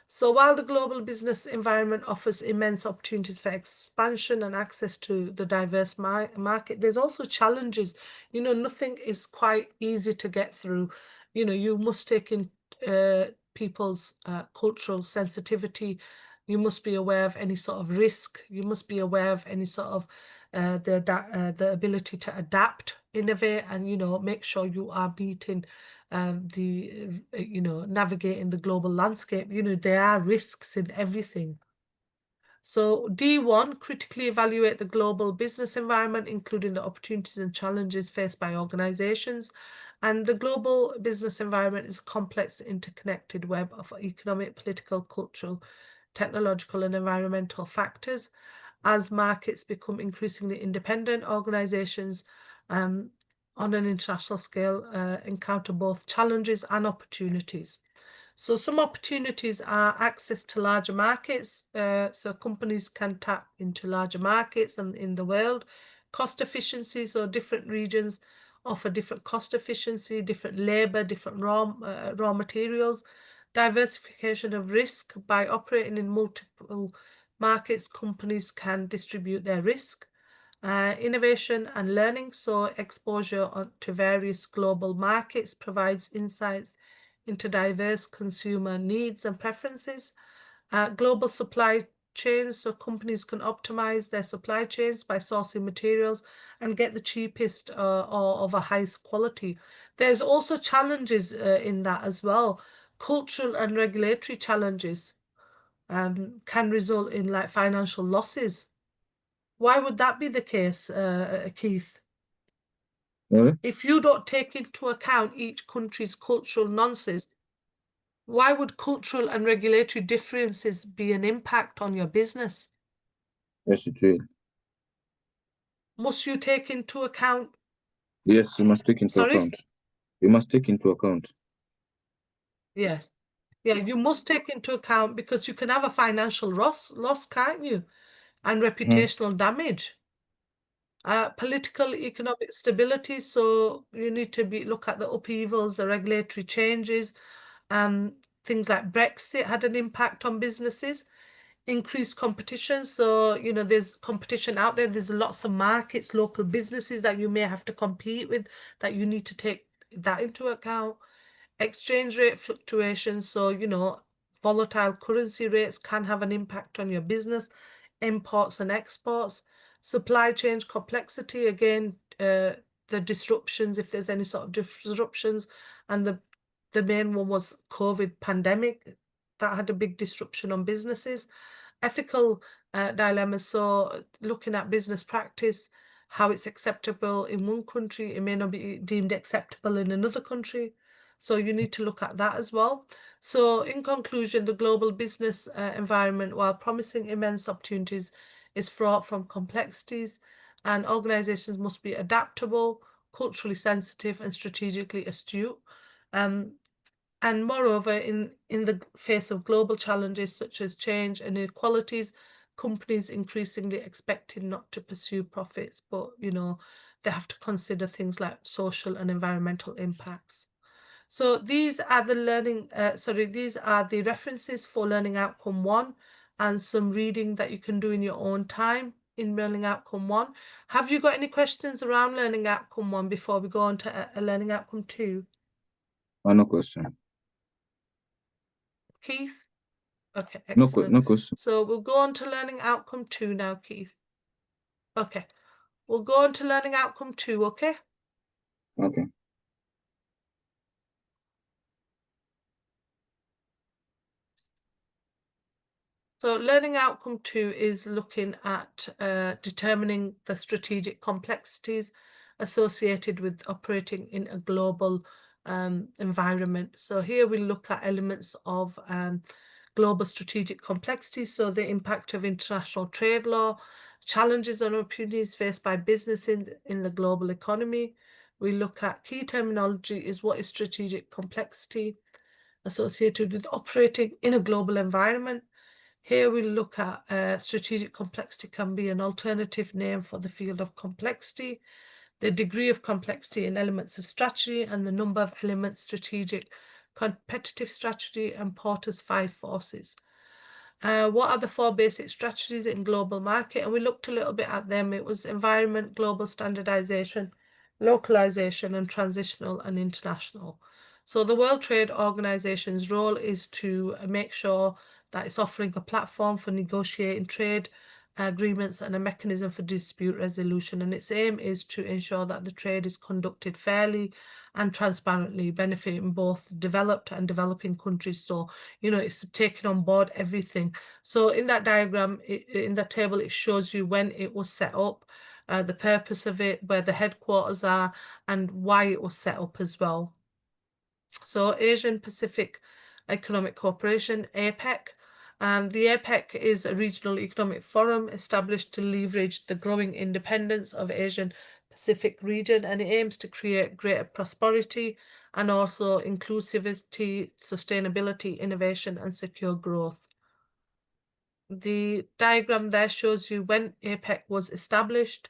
So while the global business environment offers immense opportunities for expansion and access to the diverse market, there's also challenges. Nothing is quite easy to get through. You must take in people's cultural sensitivity. You must be aware of any sort of risk. You must be aware of any sort of the ability to adapt, innovate, and make sure you are meeting navigating the global landscape. There are risks in everything. So D1, critically evaluate the global business environment, including the opportunities and challenges faced by organizations. And the global business environment is a complex, interconnected web of economic, political, cultural, technological, and environmental factors. As markets become increasingly independent, organizations on an international scale encounter both challenges and opportunities. So some opportunities are access to larger markets. So companies can tap into larger markets and in the world. Cost efficiency, so different regions offer different cost efficiency, different labor, different raw materials. Diversification of risk, by operating in multiple markets, companies can distribute their risk. Innovation and learning, so exposure to various global markets provides insights into diverse consumer needs and preferences. Global supply chains, so companies can optimize their supply chains by sourcing materials and get the cheapest or of a highest quality. There's also challenges in that as well. Cultural and regulatory challenges can result in like financial losses. Why would that be the case, Keith? If you don't take into account each country's cultural nuances, why would cultural and regulatory differences be an impact on your business? Yes, it will. Must you take into account? Yes, you must take into Sorry? account. You must take into account. Yes. Yeah, you must take into account because you can have a financial loss, can't you? And reputational damage. Political economic stability, so you need to look at the upheavals, the regulatory changes. Things like Brexit had an impact on businesses. Increased competition, so there's competition out there. There's lots of markets, local businesses that you may have to compete with, that you need to take that into account. Exchange rate fluctuations, so volatile currency rates can have an impact on your business. Imports and exports. Supply chain complexity, again, the disruptions, if there's any sort of disruptions, and the main one was COVID pandemic, that had a big disruption on businesses. Ethical dilemmas, so looking at business practice, how it's acceptable in one country, it may not be deemed acceptable in another country. So you need to look at that as well. So in conclusion, the global business environment, while promising immense opportunities, is fraught from complexities, and organizations must be adaptable, culturally sensitive, and strategically astute. And moreover, in the face of global challenges such as change and inequalities, companies increasingly expected not to pursue profits, but they have to consider things like social and environmental impacts. So these are the these are the references for learning outcome 1 and some reading that you can do in your own time in learning outcome 1. Have you got any questions around learning outcome 1 before we go on to learning outcome 2? No question. Keith? Okay, No excellent. question. So we'll go on to learning outcome 2 now, Keith. Okay, we'll go on to learning outcome 2, okay? Okay. So learning outcome 2 is looking at determining the strategic complexities associated with operating in a global environment. So here we look at elements of global strategic complexity, so the impact of international trade law, challenges and opportunities faced by business in the global economy. We look at key terminology is what is strategic complexity associated with operating in a global environment. Here we look at strategic complexity can be an alternative name for the field of complexity, the degree of complexity in elements of strategy, and the number of elements strategic, competitive strategy, and Porter's 5 forces. What are the 4 basic strategies in global market? And we looked a little bit at them. It was environment, global standardization, localization, and transitional and international. So the World Trade Organization's role is to make sure that it's offering a platform for negotiating trade agreements and a mechanism for dispute resolution. And its aim is to ensure that the trade is conducted fairly and transparently, benefiting both developed and developing countries. So, it's taking on board everything. So in that diagram, in that table, it shows you when it was set up, the purpose of it, where the headquarters are, and why it was set up as well. So Asian Pacific Economic Cooperation, APEC. The APEC is a regional economic forum established to leverage the growing independence of Asian Pacific region, and it aims to create greater prosperity and also inclusivity, sustainability, innovation, and secure growth. The diagram there shows you when APEC was established,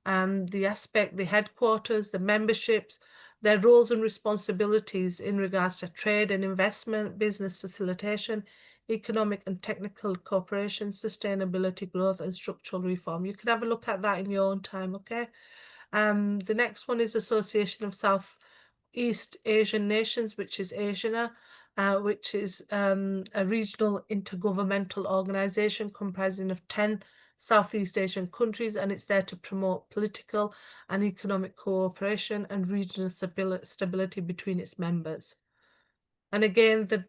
the headquarters, the memberships, their roles and responsibilities in regards to trade and investment, business facilitation, economic and technical cooperation, sustainability, growth, and structural reform. You can have a look at that in your own time, okay? The next one is Association of Southeast Asian Nations, which is ASEAN, which is a regional intergovernmental organization comprising of 10 Southeast Asian countries, and it's there to promote political and economic cooperation and regional stability between its members. And again, the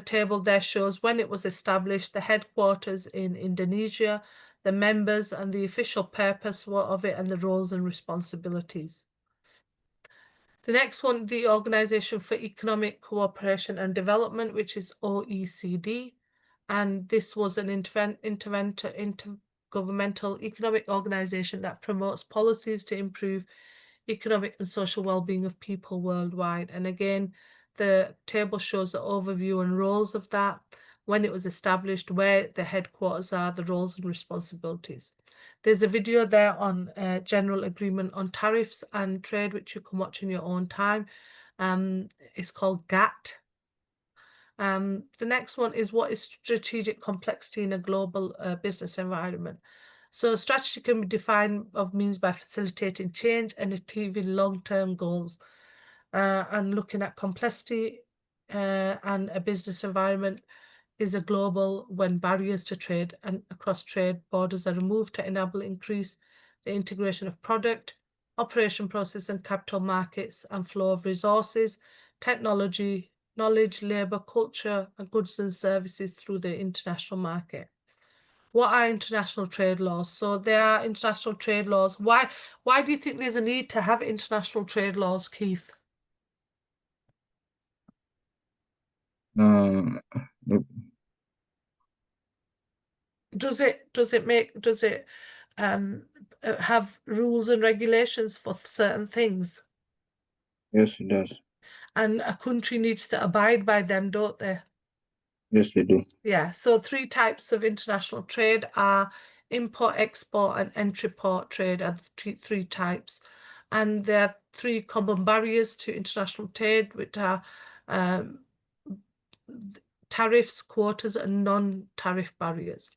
table there shows when it was established, the headquarters in Indonesia, the members and the official purpose of it, and the roles and responsibilities. The next one, the Organization for Economic Cooperation and Development, which is OECD. And this was an intergovernmental economic organization that promotes policies to improve economic and social well-being of people worldwide. And again, the table shows the overview and roles of that, when it was established, where the headquarters are, the roles and responsibilities. There's a video there on General Agreement on Tariffs and Trade, which you can watch in your own time. It's called GATT. The next one is what is strategic complexity in a global business environment. So strategy can be defined of means by facilitating change and achieving long-term goals. And looking at complexity and a business environment is a global when barriers to trade and across trade borders are removed to enable increase the integration of product, operation process and capital markets and flow of resources, technology, knowledge, labour, culture, and goods and services through the international market. What are international trade laws? So there are international trade laws. Why do you think there's a need to have international trade laws, Keith? No. Does it have rules and regulations for certain things? Yes, it does. And a country needs to abide by them, don't they? Yes, they do. Yeah, so 3 types of international trade are import, export, and entry port trade are the 3 types. And there are three common barriers to international trade, which are tariffs, quotas, and non-tariff barriers.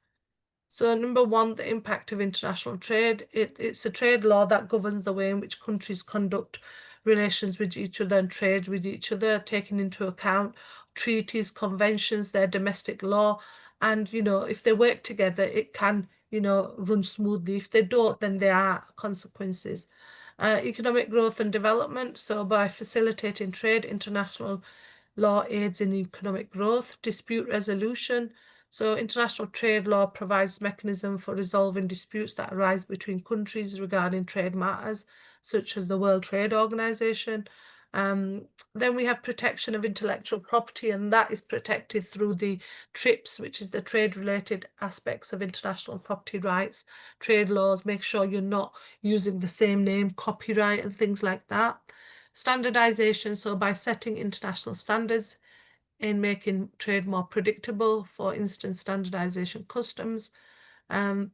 So number one, the impact of international trade. It's a trade law that governs the way in which countries conduct relations with each other and trade with each other, taking into account treaties, conventions, their domestic law. And, if they work together, it can, run smoothly. If they don't, then there are consequences. Economic growth and development. So by facilitating trade, international law aids in economic growth. Dispute resolution. So international trade law provides mechanism for resolving disputes that arise between countries regarding trade matters, such as the World Trade Organization. Then we have protection of intellectual property, and that is protected through the TRIPS, which is the trade-related aspects of international property rights. Trade laws make sure you're not using the same name, copyright, and things like that. Standardization, so by setting international standards in making trade more predictable, for instance, standardization customs,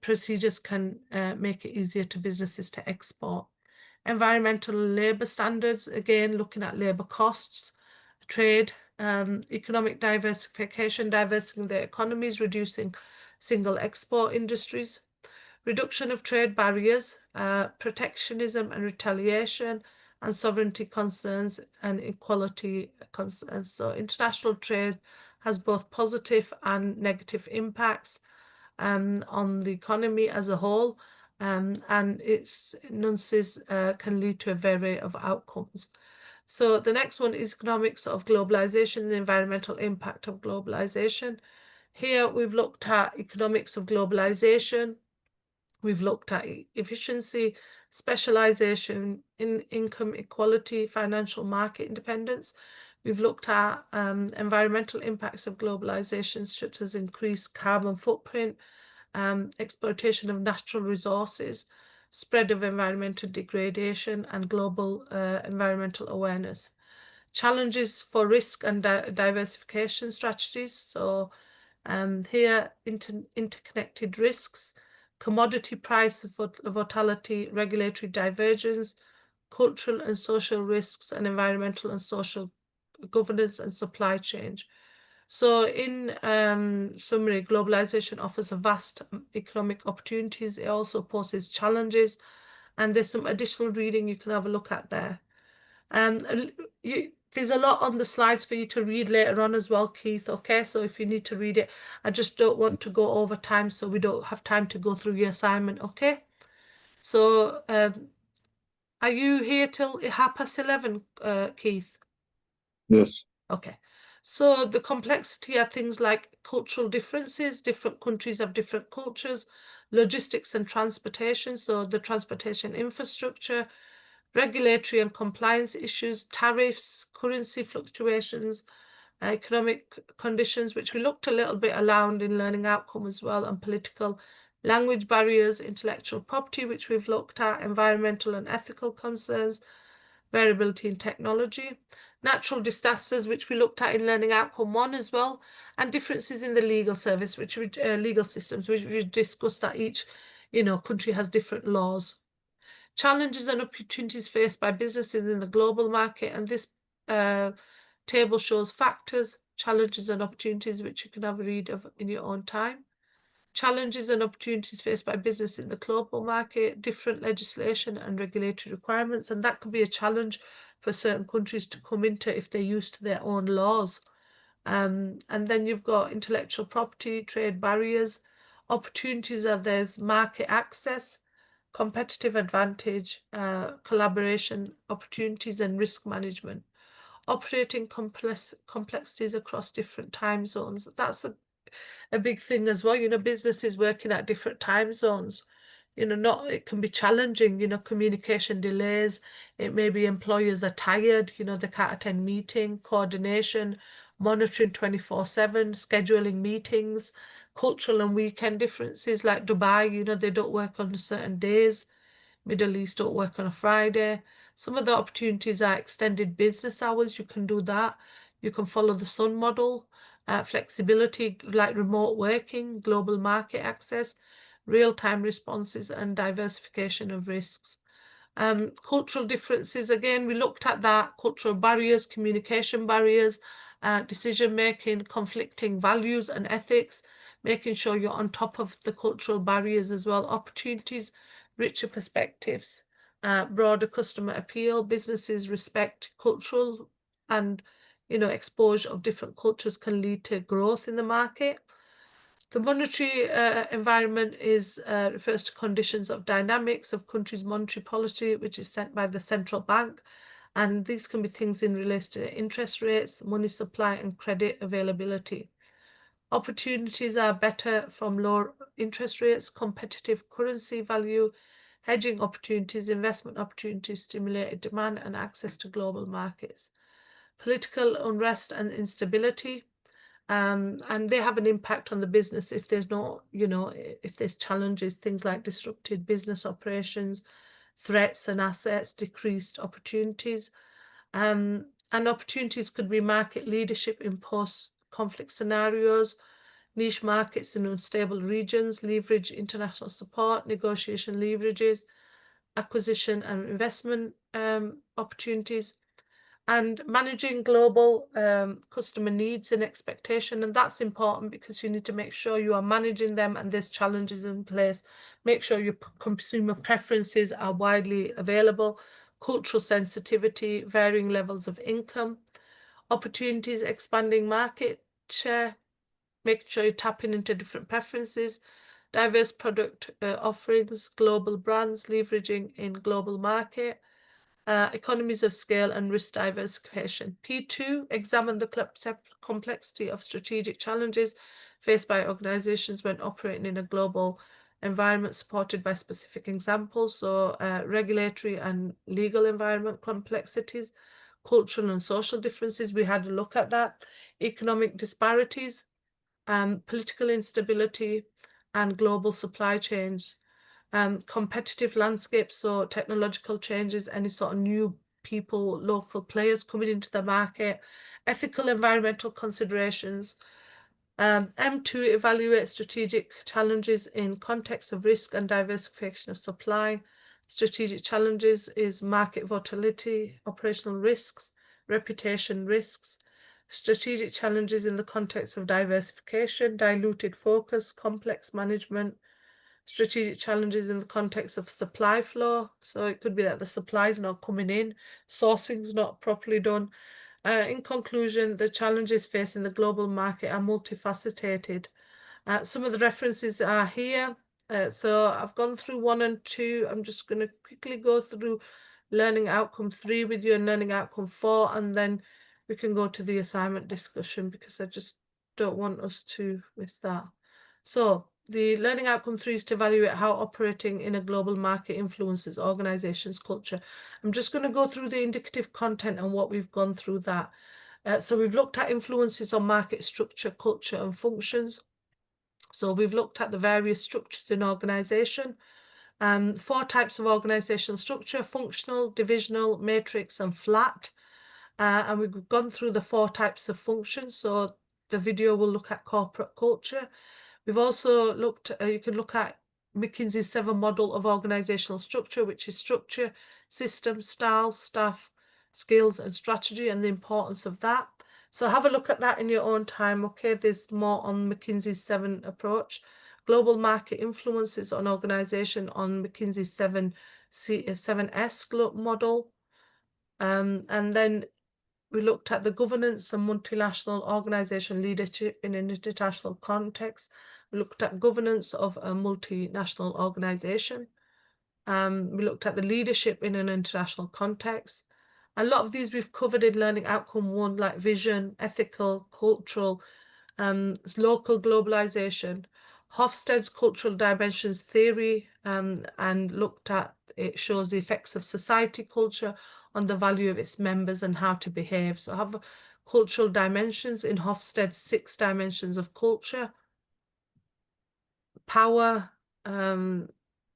procedures can make it easier to businesses to export. Environmental labor standards, again, looking at labor costs, trade, economic diversification, diversifying the economies, reducing single export industries, reduction of trade barriers, protectionism and retaliation, and sovereignty concerns and equality concerns. So international trade has both positive and negative impacts on the economy as a whole, and its nuances can lead to a variety of outcomes. So the next one is economics of globalization, the environmental impact of globalization. Here we've looked at economics of globalization. We've looked at efficiency, specialization, income equality, financial market independence. We've looked at environmental impacts of globalization, such as increased carbon footprint, exploitation of natural resources, spread of environmental degradation, and global environmental awareness. Challenges for risk and diversification strategies. So here, interconnected risks, commodity price volatility, regulatory divergence, cultural and social risks, and environmental and social governance and supply chain. So in summary, globalization offers a vast economic opportunities. It also poses challenges, and there's some additional reading you can have a look at there. There's a lot on the slides for you to read later on as well, Keith, okay? So if you need to read it, I just don't want to go over time, so we don't have time to go through your assignment, okay? So are you here till 11:30, Keith? Yes. Okay. So the complexity are things like cultural differences. Different countries have different cultures, logistics and transportation, so the transportation infrastructure, regulatory and compliance issues, tariffs, currency fluctuations, economic conditions, which we looked a little bit around in learning outcome as well, and political language barriers, intellectual property, which we've looked at, environmental and ethical concerns, variability in technology, natural disasters, which we looked at in learning outcome 1 as well, and differences in the legal service, which legal systems, which we discussed that each country has different laws. Challenges and opportunities faced by businesses in the global market, and this table shows factors, challenges and opportunities, which you can have a read of in your own time. Challenges and opportunities faced by business in the global market, different legislation and regulatory requirements, and that could be a challenge for certain countries to come into if they're used to their own laws. And then you've got intellectual property, trade barriers, opportunities are there's market access, competitive advantage, collaboration opportunities, and risk management. Operating complexities across different time zones. That's a big thing as well. Businesses working at different time zones. It can be challenging, communication delays. It may be employers are tired, they can't attend meeting, coordination, monitoring 24/7, scheduling meetings, cultural and weekend differences like Dubai, they don't work on certain days. Middle East don't work on a Friday. Some of the opportunities are extended business hours. You can do that. You can follow the sun model, flexibility like remote working, global market access, real-time responses, and diversification of risks. Cultural differences, again, we looked at that, cultural barriers, communication barriers, decision-making, conflicting values and ethics, making sure you're on top of the cultural barriers as well, opportunities, richer perspectives, broader customer appeal, businesses respect cultural and, exposure of different cultures can lead to growth in the market. The monetary environment refers to conditions of dynamics of countries' monetary policy, which is set by the central bank. And these can be things in relation to interest rates, money supply, and credit availability. Opportunities are better from lower interest rates, competitive currency value, hedging opportunities, investment opportunities, stimulated demand, and access to global markets. Political unrest and instability. And they have an impact on the business if there's no, if there's challenges, things like disrupted business operations, threats and assets, decreased opportunities. And opportunities could be market leadership in post-conflict scenarios, niche markets in unstable regions, leverage international support, negotiation leverages, acquisition and investment opportunities, and managing global customer needs and expectation. And that's important because you need to make sure you are managing them and there's challenges in place. Make sure your consumer preferences are widely available, cultural sensitivity, varying levels of income, opportunities, expanding market share, making sure you're tapping into different preferences, diverse product offerings, global brands, leveraging in global market, economies of scale and risk diversification. P2, examine the complexity of strategic challenges faced by organizations when operating in a global environment supported by specific examples. So regulatory and legal environment complexities, cultural and social differences. We had a look at that. Economic disparities, political instability, and global supply chains. Competitive landscape, so technological changes, any sort of new people, local players coming into the market, ethical environmental considerations. M2, evaluate strategic challenges in context of risk and diversification of supply. Strategic challenges is market volatility, operational risks, reputation risks. Strategic challenges in the context of diversification, diluted focus, complex management. Strategic challenges in the context of supply flow. So it could be that the supply is not coming in, sourcing is not properly done. In conclusion, the challenges facing the global market are multifaceted. Some of the references are here. So I've gone through 1 and 2. I'm just going to quickly go through learning outcome 3 with you and learning outcome 4, and then we can go to the assignment discussion because I just don't want us to miss that. So the learning outcome 3 is to evaluate how operating in a global market influences organizations' culture. I'm just going to go through the indicative content and what we've gone through that. So we've looked at influences on market structure, culture, and functions. So we've looked at the various structures in organization. 4 types of organizational structure: functional, divisional, matrix, and flat. And we've gone through the 4 types of functions. So the video will look at corporate culture. We've also looked, you can look at McKinsey's 7 model of organizational structure, which is structure, system, style, staff, skills, and strategy, and the importance of that. So have a look at that in your own time. Okay, there's more on McKinsey's 7 approach. Global market influences on organization on McKinsey's 7S model. And then we looked at the governance and multinational organization leadership in an international context. We looked at governance of a multinational organization. We looked at the leadership in an international context. A lot of these we've covered in learning outcome 1, like vision, ethical, cultural, local globalization. Hofstede's cultural dimensions theory, and looked at, it shows the effects of society culture on the value of its members and how to behave. So I have cultural dimensions in Hofstede's 6 dimensions of culture: power,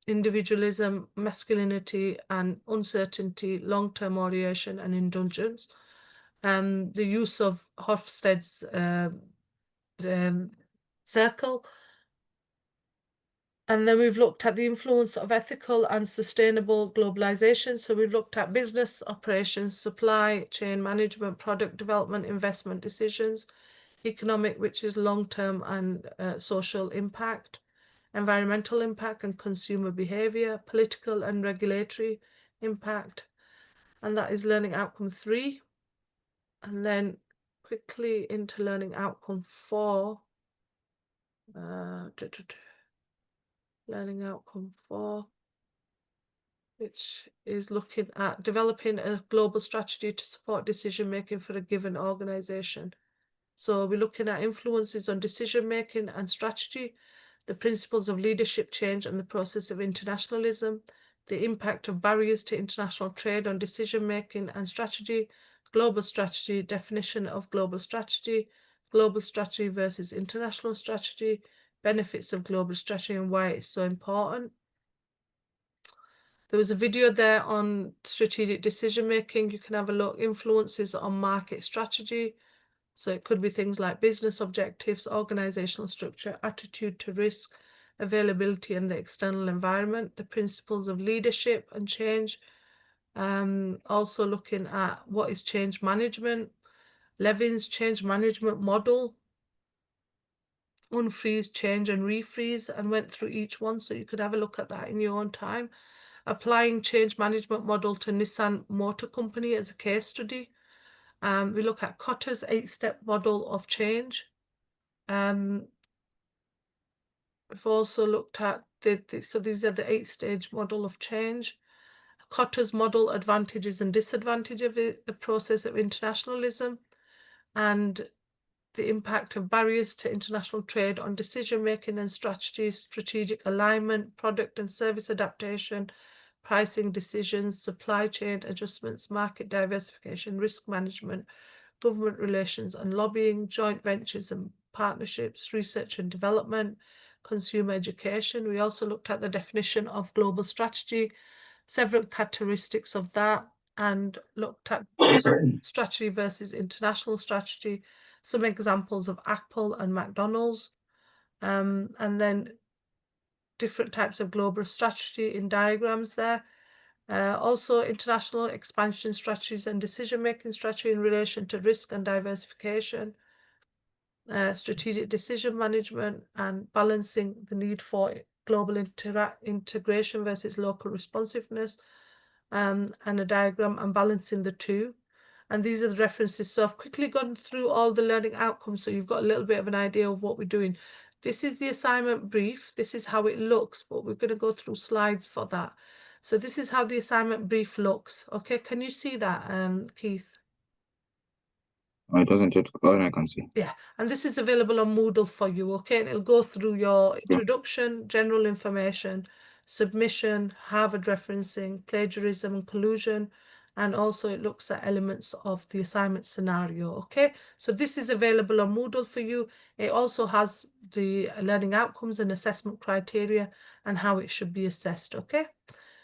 individualism, masculinity and uncertainty, long-term orientation and indulgence. The use of Hofstede's circle, And then we've looked at the influence of ethical and sustainable globalization. So we've looked at business operations, supply chain management, product development, investment decisions, economic, which is long-term and social impact, environmental impact and consumer behavior, political and regulatory impact. And that is learning outcome 3. And then quickly into learning outcome 4. Learning outcome 4, which is looking at developing a global strategy to support decision making for a given organization. So we're looking at influences on decision making and strategy, the principles of leadership change and the process of internationalism, the impact of barriers to international trade on decision making and strategy, global strategy, definition of global strategy versus international strategy, benefits of global strategy and why it's so important. There was a video there on strategic decision making. You can have a look. Influences on market strategy. So it could be things like business objectives, organizational structure, attitude to risk, availability and the external environment, the principles of leadership and change. Also looking at what is change management, Levin's change management model, unfreeze, change and refreeze, and went through each one so you could have a look at that in your own time. Applying change management model to Nissan Motor Company as a case study. We look at Kotter's 8-step model of change. We've also looked at so these are the 8-stage model of change. Kotter's model, advantages and disadvantages of the process of internationalism, and the impact of barriers to international trade on decision making and strategy, strategic alignment, product and service adaptation, pricing decisions, supply chain adjustments, market diversification, risk management, government relations and lobbying, joint ventures and partnerships, research and development, consumer education. We also looked at the definition of global strategy, several characteristics of that, and looked at strategy versus international strategy, some examples of Apple and McDonald's, and then different types of global strategy in diagrams there. Also international expansion strategies and decision-making strategy in relation to risk and diversification, strategic decision management and balancing the need for global integration versus local responsiveness, and a diagram and balancing the two. And these are the references. So I've quickly gone through all the learning outcomes so you've got a little bit of an idea of what we're doing. This is the assignment brief. This is how it looks, but we're going to go through slides for that. So this is how the assignment brief looks. Okay, can you see that, Keith? It doesn't yet. Oh, I can see. Yeah, and this is available on Moodle for you, okay? And it'll go through your introduction, general information, submission, Harvard referencing, plagiarism and collusion, and also it looks at elements of the assignment scenario, okay? So this is available on Moodle for you. It also has the learning outcomes and assessment criteria and how it should be assessed, okay?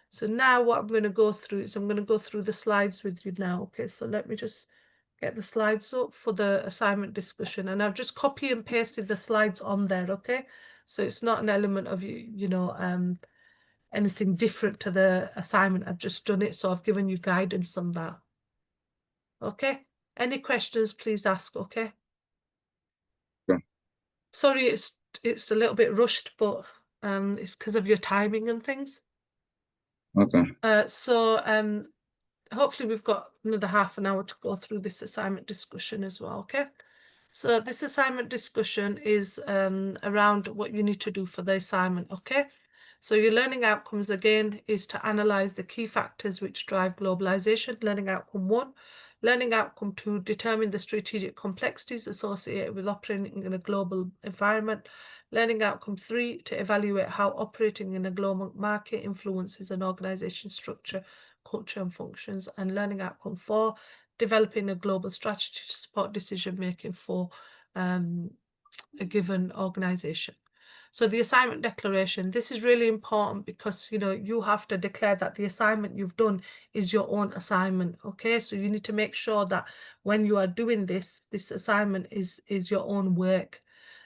So now what I'm going to go through is I'm going to go through the slides with you now, okay? So let me just get the slides up for the assignment discussion, and I've just copy and pasted the slides on there, okay? So it's not an element of anything different to the assignment. I've just done it, so I've given you guidance on that. Okay, any questions, please ask, okay? Okay. Sorry, it's a little bit rushed, but it's because of your timing and things. Okay. So hopefully we've got another half an hour to go through this assignment discussion as well, okay? So this assignment discussion is around what you need to do for the assignment, okay? So your learning outcomes, again, is to analyze the key factors which drive globalization, learning outcome 1. Learning outcome 2, determine the strategic complexities associated with operating in a global environment. Learning outcome 3, to evaluate how operating in a global market influences an organization structure, culture and functions. And learning outcome 4, developing a global strategy to support decision making for a given organization. So the assignment declaration, this is really important because, you have to declare that the assignment you've done is your own assignment, okay? So you need to make sure that when you are doing this assignment is your own work.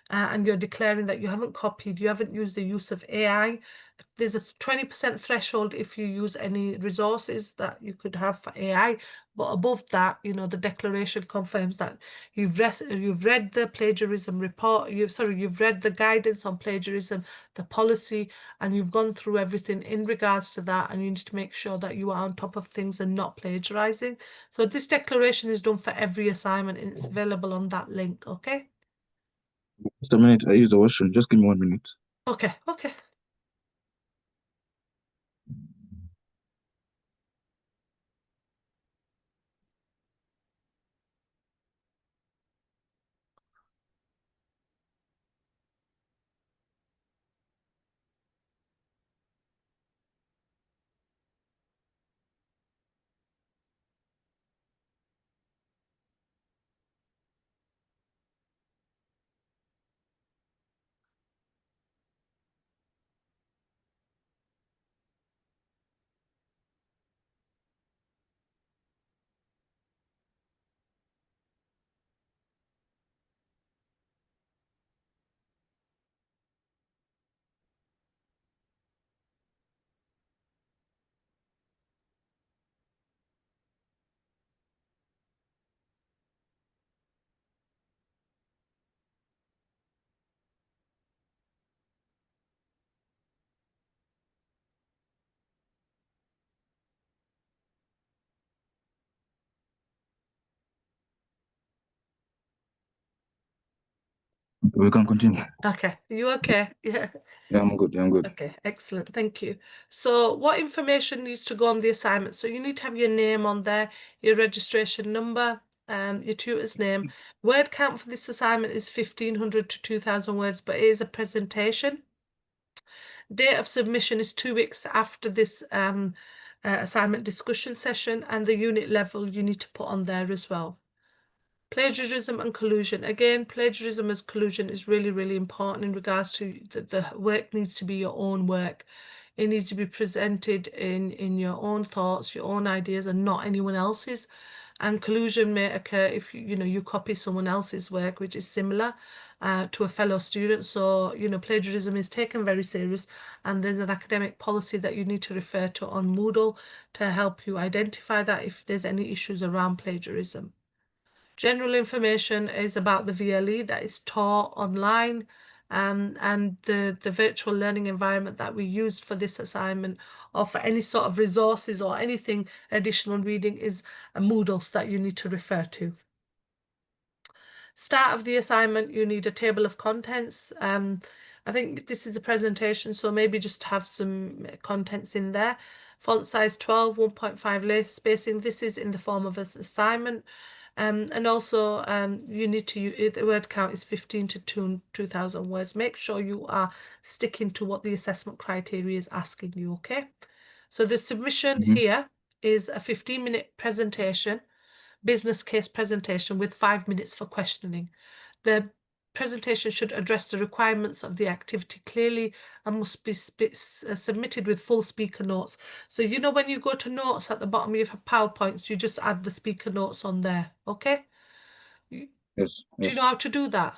and you're declaring that you haven't copied, you haven't used the use of AI. There's a 20% threshold if you use any resources that you could have for AI, but above that, you know, the declaration confirms that you've read the plagiarism report, you've read the guidance on plagiarism, the policy, and you've gone through everything in regards to that, and you need to make sure that you are on top of things and not plagiarizing. So this declaration is done for every assignment, and it's available on that link, okay? Just a minute, I use the washroom. Just give me 1 minute. Okay, okay. We can continue. Okay, are you okay? Yeah. Yeah, I'm good. Yeah, I'm good. Okay, excellent. Thank you. So what information needs to go on the assignment? So you need to have your name on there, your registration number, your tutor's name. Word count for this assignment is 1,500 to 2,000 words, but it is a presentation. Date of submission is 2 weeks after this assignment discussion session, and the unit level you need to put on there as well. Plagiarism and collusion. Again, plagiarism as collusion is really, really important in regards to the work needs to be your own work. It needs to be presented in your own thoughts, your own ideas, and not anyone else's. And collusion may occur if you copy someone else's work, which is similar to a fellow student. So, plagiarism is taken very serious, and there's an academic policy that you need to refer to on Moodle to help you identify that if there's any issues around plagiarism. General information is about the VLE that is taught online, and the virtual learning environment that we used for this assignment or for any sort of resources or anything additional reading is a Moodle that you need to refer to. Start of the assignment, you need a table of contents. I think this is a presentation, so maybe just have some contents in there. Font size 12, 1.5 lace spacing. This is in the form of an assignment. And also, you need to the word count is 15 to 2,000 words. Make sure you are sticking to what the assessment criteria is asking you, okay? So the submission here is a 15-minute presentation, business case presentation with 5 minutes for questioning. The presentation should address the requirements of the activity clearly and must be submitted with full speaker notes. So when you go to notes at the bottom of your PowerPoints, you just add the speaker notes on there, okay? Yes, Do you know yes. how to do that?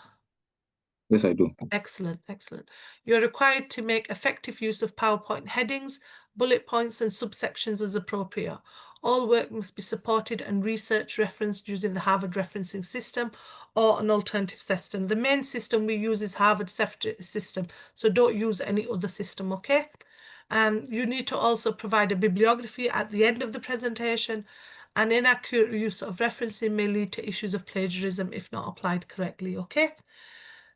Yes, I do. Excellent, excellent. You're required to make effective use of PowerPoint headings, bullet points, and subsections as appropriate. All work must be supported and research referenced using the Harvard referencing system or an alternative system. The main system we use is Harvard system, so don't use any other system, okay? You need to also provide a bibliography at the end of the presentation. An inaccurate use of referencing may lead to issues of plagiarism if not applied correctly, okay?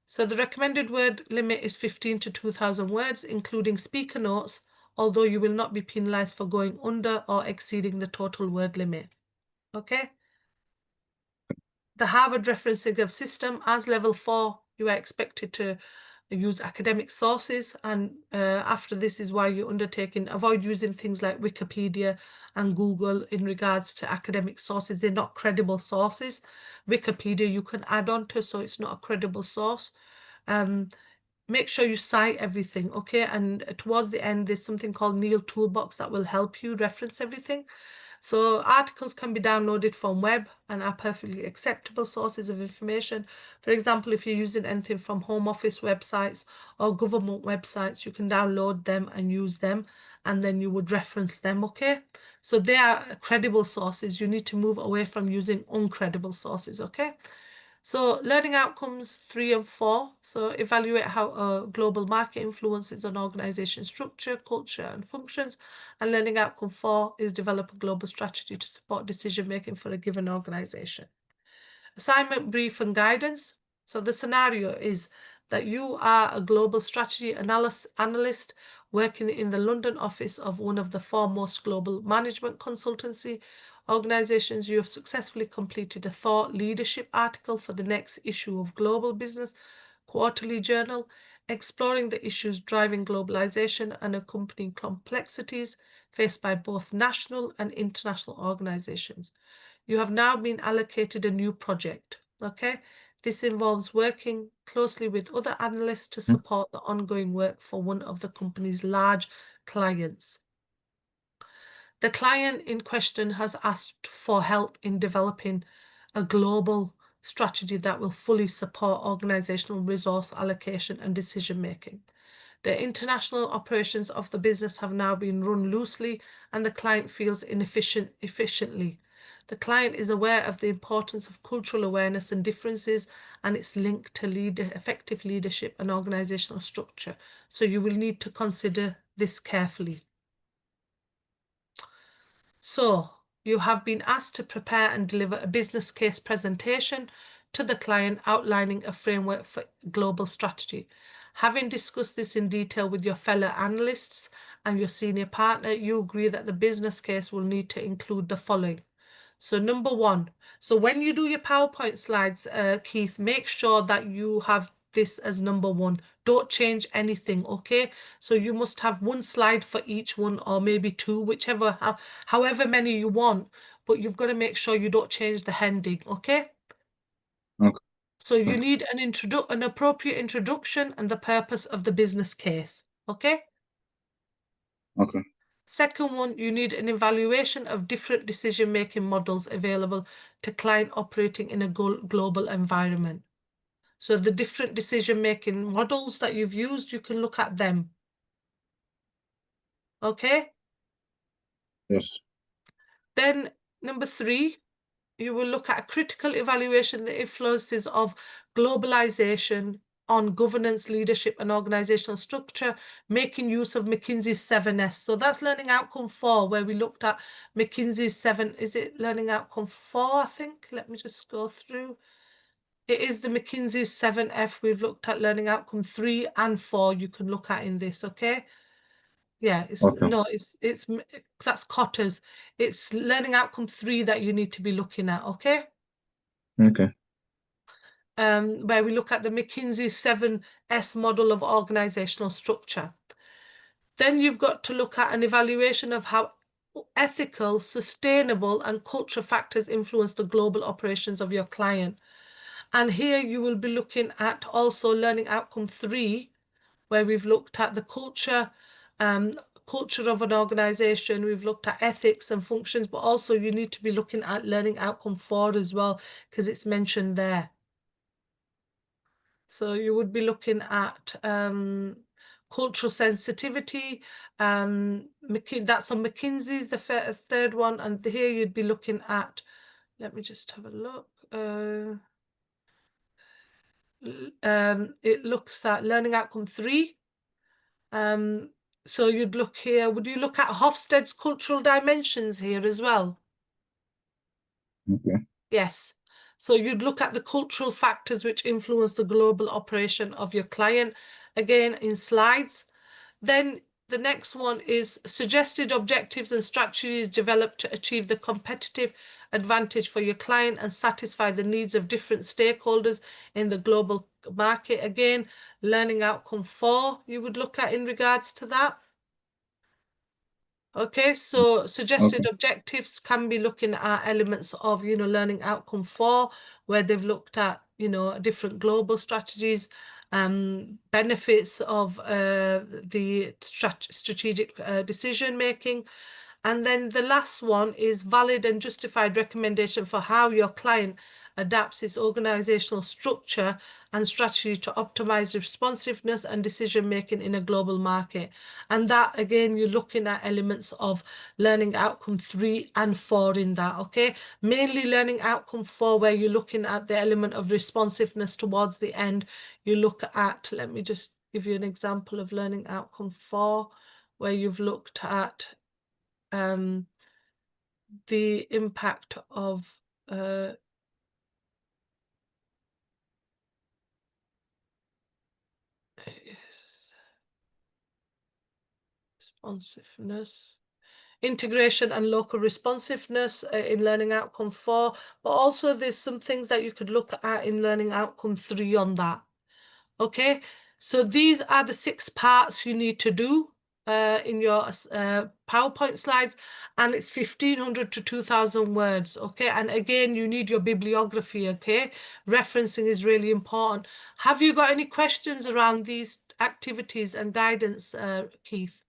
So the recommended word limit is 15 to 2,000 words, including speaker notes, although you will not be penalized for going under or exceeding the total word limit. Okay? The Harvard referencing of system as level 4, you are expected to use academic sources, and after this is why you're undertaking, avoid using things like Wikipedia and Google in regards to academic sources. They're not credible sources. Wikipedia you can add on to, so it's not a credible source. Make sure you cite everything, okay? And towards the end, there's something called Neil Toolbox that will help you reference everything. So articles can be downloaded from web and are perfectly acceptable sources of information. For example, if you're using anything from home office websites or government websites, you can download them and use them, and then you would reference them, okay? So they are credible sources. You need to move away from using uncredible sources, okay? So learning outcomes 3 and 4. So evaluate how a global market influences an organization structure, culture, and functions. And learning outcome 4 is develop a global strategy to support decision making for a given organization. Assignment brief and guidance. So the scenario is that you are a global strategy analyst working in the London office of one of the foremost global management consultancy organizations. You have successfully completed a thought leadership article for the next issue of Global Business Quarterly Journal, exploring the issues driving globalization and accompanying complexities faced by both national and international organizations. You have now been allocated a new project, okay? This involves working closely with other analysts to support the ongoing work for one of the company's large clients. The client in question has asked for help in developing a global strategy that will fully support organizational resource allocation and decision making. The international operations of the business have now been run loosely and the client feels efficiently. The client is aware of the importance of cultural awareness and differences and its link to effective leadership and organizational structure. So you will need to consider this carefully. So you have been asked to prepare and deliver a business case presentation to the client outlining a framework for global strategy. Having discussed this in detail with your fellow analysts and your senior partner, you agree that the business case will need to include the following. So number 1, so when you do your PowerPoint slides, Keith, make sure that you have this as number 1. Don't change anything, okay? So you must have 1 slide for each one, or maybe 2, whichever, however many you want, but you've got to make sure you don't change the heading, okay? Okay. So you need an appropriate introduction and the purpose of the business case, okay? Okay. Second one, you need an evaluation of different decision-making models available to client operating in a global environment. So the different decision-making models that you've used, you can look at them. Okay? Yes. Then number 3, you will look at a critical evaluation the influences of globalization on governance, leadership, and organizational structure, making use of McKinsey's 7S. So that's learning outcome 4, where we looked at McKinsey's 7. Is it learning outcome 4, I think? Let me just go through. It is the McKinsey's 7F. We've looked at learning outcome 3 and 4. You can look at in this, okay? Yeah, Okay. it's that's Cotter's. It's learning outcome 3 that you need to be looking at, okay? Okay. Where we look at the McKinsey 7S model of organizational structure. Then you've got to look at an evaluation of how ethical, sustainable, and culture factors influence the global operations of your client. And here you will be looking at also learning outcome 3, where we've looked at the culture of an organization, we've looked at ethics and functions, but also you need to be looking at learning outcome 4 as well, because it's mentioned there. So you would be looking at cultural sensitivity. That's on McKinsey's, the third one. And here you'd be looking at, let me just have a look. It looks at learning outcome 3. So you'd look here. Would you look at Hofstede's cultural dimensions here as well? Okay. Yes. So you'd look at the cultural factors which influence the global operation of your client, again in slides. Then the next one is suggested objectives and strategies developed to achieve the competitive advantage for your client and satisfy the needs of different stakeholders in the global market. Again, learning outcome 4 you would look at in regards to that. Okay, so suggested Okay. objectives can be looking at elements of, learning outcome 4, where they've looked at, different global strategies, benefits of the strategic decision making, And then the last one is valid and justified recommendation for how your client adapts its organizational structure and strategy to optimize responsiveness and decision making in a global market. And that, again, you're looking at elements of learning outcome 3 and 4 in that, okay? Mainly learning outcome 4, where you're looking at the element of responsiveness towards the end. You look at, let me just give you an example of learning outcome 4, where you've looked at the impact of responsiveness, integration and local responsiveness in learning outcome 4, but also there's some things that you could look at in learning outcome 3 on that. Okay, so these are the 6 parts you need to do in your PowerPoint slides, and it's 1,500 to 2,000 words. Okay, and again, you need your bibliography. Okay, referencing is really important. Have you got any questions around these activities and guidance, Keith?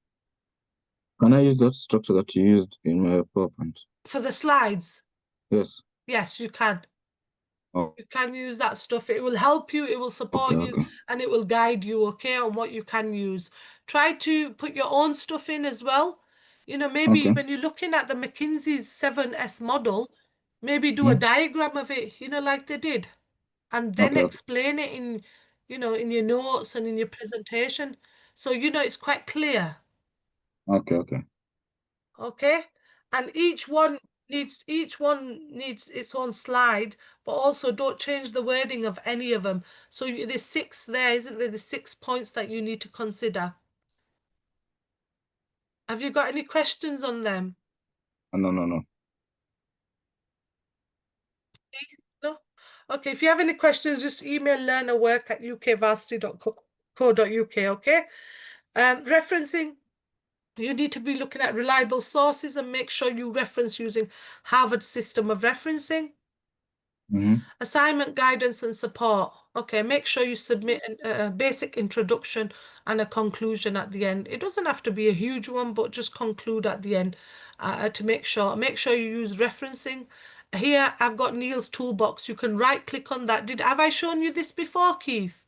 Can I use that structure that you used in my PowerPoint? For the slides? Yes. Yes, you can. Oh, You can use that stuff. It will help you, it will support okay, you, okay. and it will guide you, okay, on what you can use. Try to put your own stuff in as well. You know, maybe Okay. when you're looking at the McKinsey's 7S model, maybe do a Mm-hmm. diagram of it, you know, like they did, and then Okay, okay. explain it in, you know, in your notes and in your presentation. So, you know, it's quite clear. Okay, okay. Okay, and each one needs its own slide, but also don't change the wording of any of them. So there's 6 there, isn't there? There's 6 points that you need to consider. Have you got any questions on them? No, no, no. No? Okay, if you have any questions, just email learnerwork@ukvarsity.co.uk, okay? Referencing, you need to be looking at reliable sources and make sure you reference using Harvard system of referencing. Mm-hmm. Assignment guidance and support. Okay, make sure you submit a basic introduction and a conclusion at the end. It doesn't have to be a huge one, but just conclude at the end to make sure. Make sure you use referencing. Here, I've got Neil's toolbox. You can right click on that. Have I shown you this before, Keith?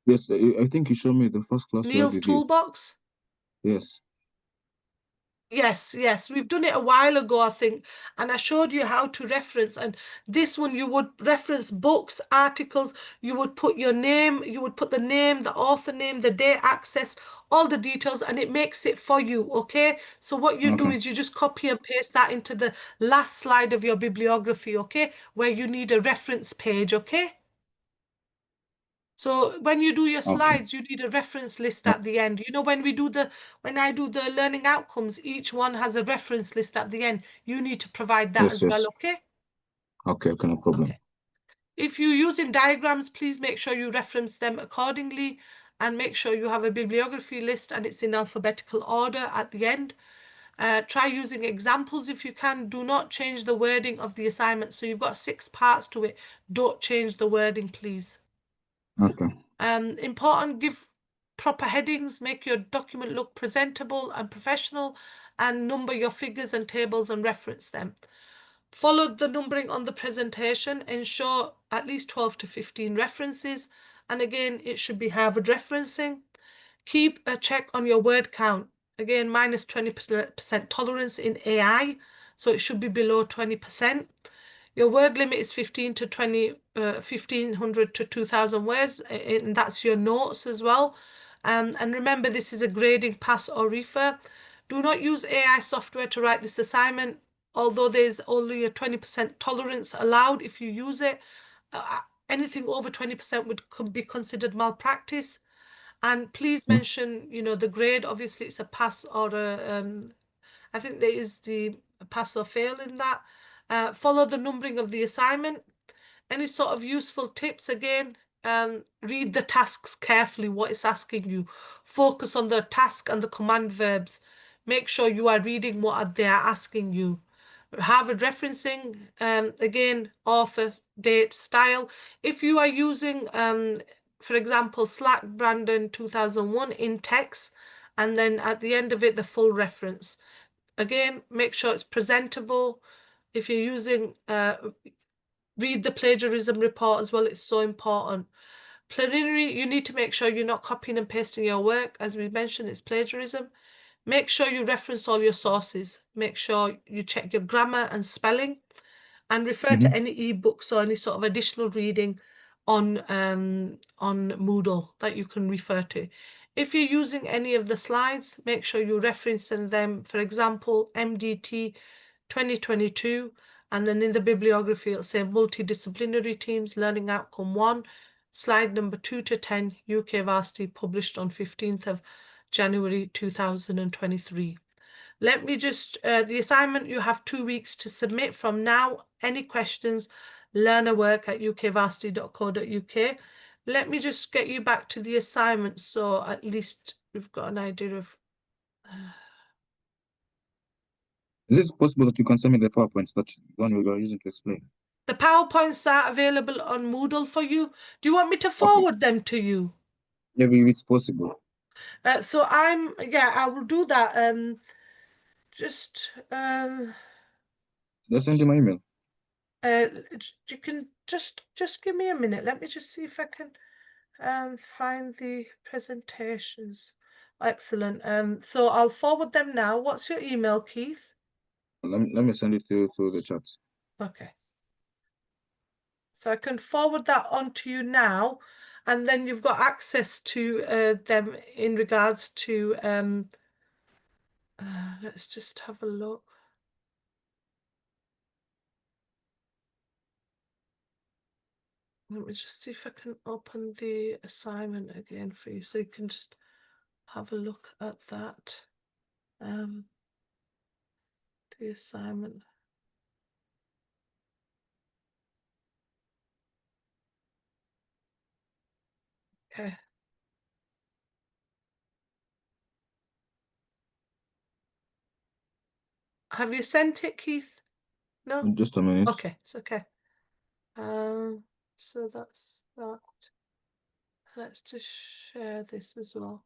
Yes, I think you showed me the first class slide Neil's you did. toolbox? Yes. Yes, yes, we've done it a while ago, I think, and I showed you how to reference. And this one, you would reference books, articles, you would put your name, you would put the name, the author name, the date accessed, all the details, and it makes it for you, okay? So what you do Okay. is you just copy and paste that into the last slide of your bibliography, okay? Where you need a reference page, okay? So when you do your Okay. slides, you need a reference list at the end. You know, when I do the learning outcomes, each one has a reference list at the end. You need to provide that Yes, as well, yes. okay? Okay, okay, no problem. Okay. If you're using diagrams, please make sure you reference them accordingly and make sure you have a bibliography list and it's in alphabetical order at the end. Try using examples if you can. Do not change the wording of the assignment. So you've got 6 parts to it. Don't change the wording, please. Okay. Important, give proper headings, make your document look presentable and professional, and number your figures and tables and reference them. Follow the numbering on the presentation, ensure at least 12 to 15 references, and again, it should be Harvard referencing. Keep a check on your word count. Again, minus 20% tolerance in AI, so it should be below 20%. Your word limit is 1,500 to 2,000 words, and that's your notes as well. And remember, this is a grading pass or refer. Do not use AI software to write this assignment, although there's only a 20% tolerance allowed if you use it. Anything over 20% would be considered malpractice. And please Mm. mention, you know, the grade. Obviously, it's a pass or I think there is the pass or fail in that. Follow the numbering of the assignment. Any sort of useful tips again, read the tasks carefully, what it's asking you. Focus on the task and the command verbs. Make sure you are reading what they are asking you. Harvard referencing, again, author, date, style. If you are using, for example, Slack Brandon 2001 in text, and then at the end of it, the full reference. Again, make sure it's presentable. If you're using, read the plagiarism report as well, it's so important. Plenary, you need to make sure you're not copying and pasting your work. As we mentioned, it's plagiarism. Make sure you reference all your sources. Make sure you check your grammar and spelling, and refer to any ebooks or any sort of additional reading on Moodle that you can refer to. If you're using any of the slides, make sure you reference them. For example, MDT 2022, and then in the bibliography it'll say multidisciplinary teams learning outcome 1, slide number 2 to 10, UK Varsity, published on 15th of January 2023. Let me just, the assignment, you have 2 weeks to submit from now. Any questions, learnerwork@ukvarsity.co.uk. Let me just get you back to the assignment, so at least we've got an idea of... Is it possible that you can send me the PowerPoints that one you are using to explain? The PowerPoints are available on Moodle for you. Do you want me to forward them to you? Yeah, if it's possible. So I will do that. Just Just send you my email. you can just give me a minute. Let me just see if I can find the presentations. Excellent. So I'll forward them now. What's your email, Keith? Let me send it to you through the chat. Okay. So I can forward that on to you now, and then you've got access to them in regards to let's just have a look. Let me just see if I can open the assignment again for you, so you can just have a look at that. The assignment. Okay. Have you sent it, Keith? No? Just a minute. Okay, it's okay. So that's that. Let's just share this as well.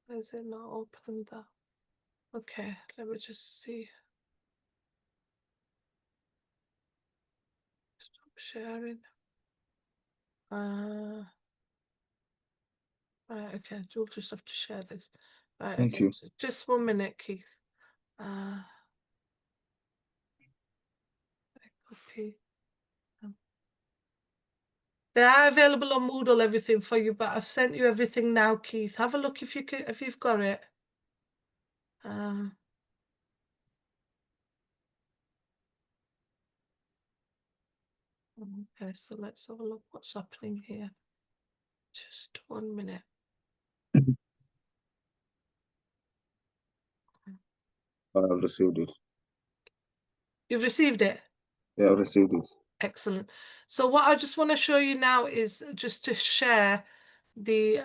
Why is it not opening that? Okay, let me just see. Stop sharing. Right, okay, you'll just have to share this. Right, Thank okay, you. just 1 minute, Keith. Copy. They are available on Moodle, everything for you, but I've sent you everything now, Keith. Have a look if you can, if you've got it. Okay, so let's have a look what's happening here. Just 1 minute. I've received it. You've received it? Yeah, I've received it. Excellent. So what I just want to show you now is just to share the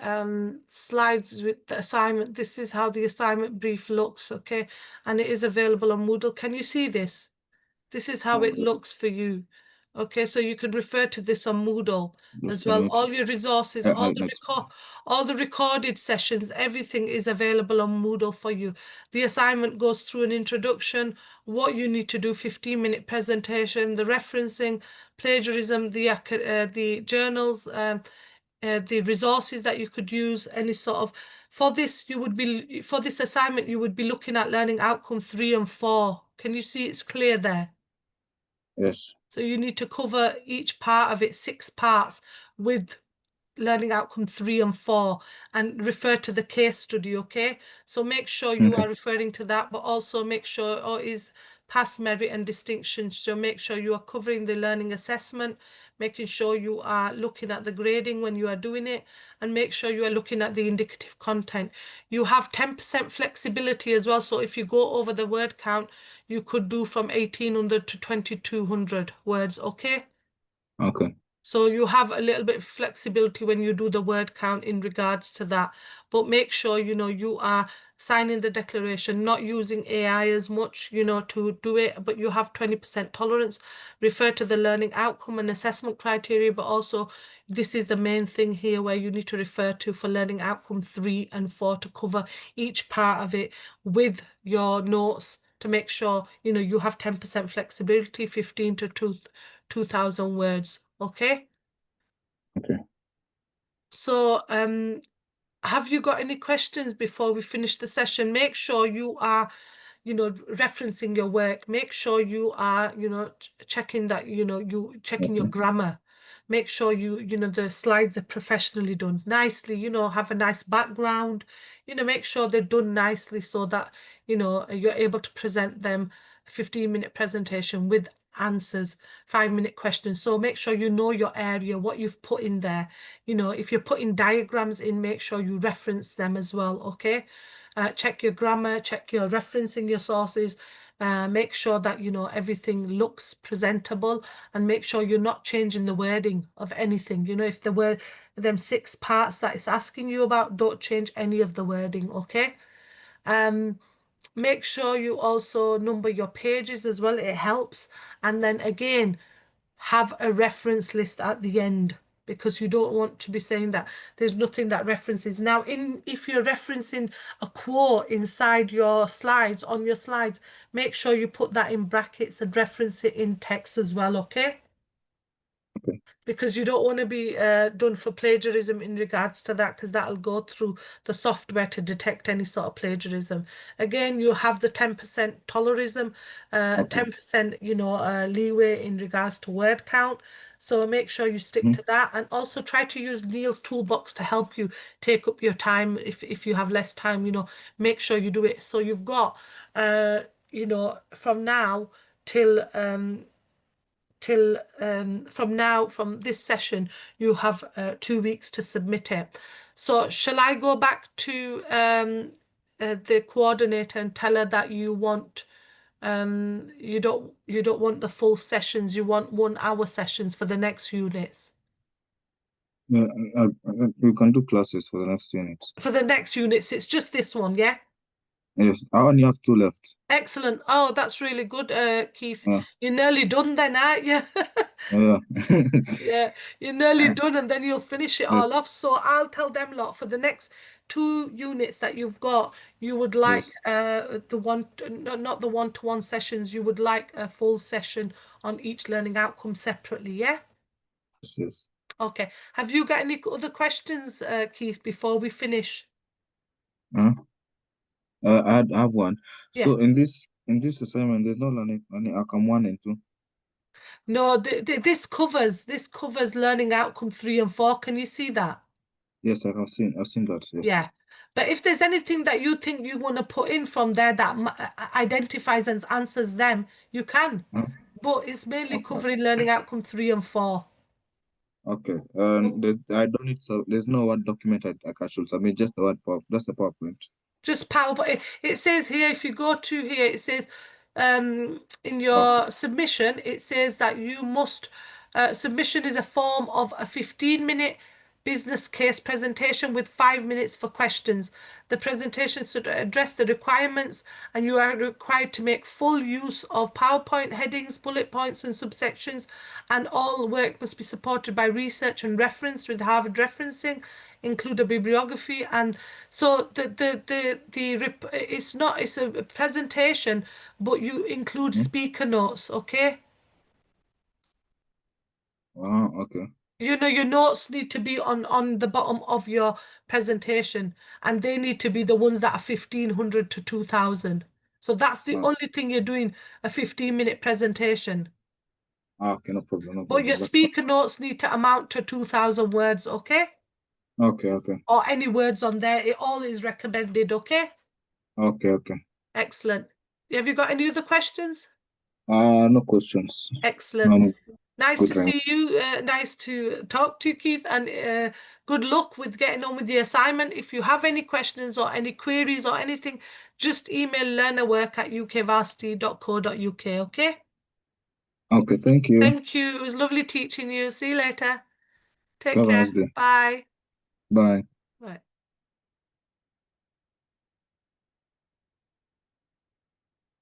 slides with the assignment. This is how the assignment brief looks, okay? And it is available on Moodle. Can you see this? This is how it looks for you. Okay, so you can refer to this on Moodle Just as a well. minute. All your resources, all the recorded sessions, everything is available on Moodle for you. The assignment goes through an introduction, what you need to do, 15-minute presentation, the referencing, plagiarism, the journals, the resources that you could use, any sort of... For this assignment, you would be looking at learning outcome 3 and 4. Can you see it's clear there? Yes. So you need to cover each part of it, 6 parts, with learning outcome 3 and 4, and refer to the case study, okay? So make sure you are referring to that, but also make sure it is past merit and distinction. So make sure you are covering the learning assessment, making sure you are looking at the grading when you are doing it, and make sure you are looking at the indicative content. You have 10% flexibility as well. So if you go over the word count, you could do from 1800 to 2200 words, okay? Okay. So you have a little bit of flexibility when you do the word count in regards to that. But make sure, you are signing the declaration, not using AI as much, to do it, but you have 20% tolerance. Refer to the learning outcome and assessment criteria, but also this is the main thing here where you need to refer to for learning outcome 3 and 4 to cover each part of it with your notes to make sure, you have 10% flexibility, 15 to 2,000 words. Okay. Okay. So, have you got any questions before we finish the session? Make sure you are, referencing your work. Make sure you are, checking that, checking your Okay. grammar. Make sure the slides are professionally done nicely, have a nice background, make sure they're done nicely so that, you're able to present them a 15-minute presentation with answers, 5-minute questions. So make sure you know your area, what you've put in there. If you're putting diagrams in, make sure you reference them as well, okay? Check your grammar, check your referencing your sources, make sure that, everything looks presentable, and make sure you're not changing the wording of anything. If there were them 6 parts that it's asking you about, don't change any of the wording, okay? Make sure you also number your pages as well. It helps. And then again, have a reference list at the end, because you don't want to be saying that there's nothing that references. Now, if you're referencing a quote inside your slides, on your slides, make sure you put that in brackets and reference it in text as well, okay? Okay. Because you don't want to be done for plagiarism in regards to that, because that'll go through the software to detect any sort of plagiarism. Again, you have the 10% tolerism, Okay. 10%, leeway in regards to word count. So make sure you stick Mhm. to that, and also try to use Neil's toolbox to help you take up your time. If you have less time, make sure you do it. So you've got, from now till from this session, you have 2 weeks to submit it. So shall I go back to the coordinator and tell her that you don't want the full sessions, you want 1 hour sessions for the next units? Yeah, we can do classes for the next units. For the next units, it's just this one, yeah? Yes, I only have 2 left. Excellent. Oh, that's really good, Keith. Yeah, You're nearly done then, aren't you? yeah. Yeah, you're nearly done, and then you'll finish it all Yes, off. So I'll tell them lot for the next 2 units that you've got, you would like yes, the one, no, not the one-to-one sessions, you would like a full session on each learning outcome separately, yeah? yes, yes. Okay. Have you got any other questions, Keith, before we finish? Uh, I have one. Yeah. So in this assignment, there's no learning outcome 1 and 2. No, this covers learning outcome 3 and 4. Can you see that? Yes, I've seen that. Yes. Yeah. But if there's anything that you think you want to put in from there that identifies and answers them, you can. Uh, But it's mainly okay. covering learning outcome 3 and 4. Okay. I don't need, so there's no Word document I should submit, just the word power, just the PowerPoint. Just PowerPoint. It says here, if you go to here, it says in Oh, your submission, it says that you must, submission is a form of a 15-minute business case presentation with 5 minutes for questions. The presentation should address the requirements, and you are required to make full use of PowerPoint headings, bullet points, and subsections, and all work must be supported by research and reference with Harvard referencing, include a bibliography. And so it's a presentation, but you include hmm? speaker notes, okay? Okay. Your notes need to be on the bottom of your presentation, and they need to be the ones that are 1,500 to 2,000. So that's the Uh, only thing you're doing, a 15-minute presentation. okay, no problem, no But your problem. That's fine. speaker notes need to amount to 2,000 words, okay? Okay, okay. Or any words on there. It all is recommended, okay? Okay, okay. Excellent. Have you got any other questions? No questions. Excellent. No, Nice good, to right? see you. Nice to talk to you, Keith, and good luck with getting on with the assignment. If you have any questions or any queries or anything, just email learnerwork@ukvarsity.co.uk, okay? Okay. Okay, thank you. Thank you. It was lovely teaching you. See you later. Take Have a care. nice day. Bye. Bye.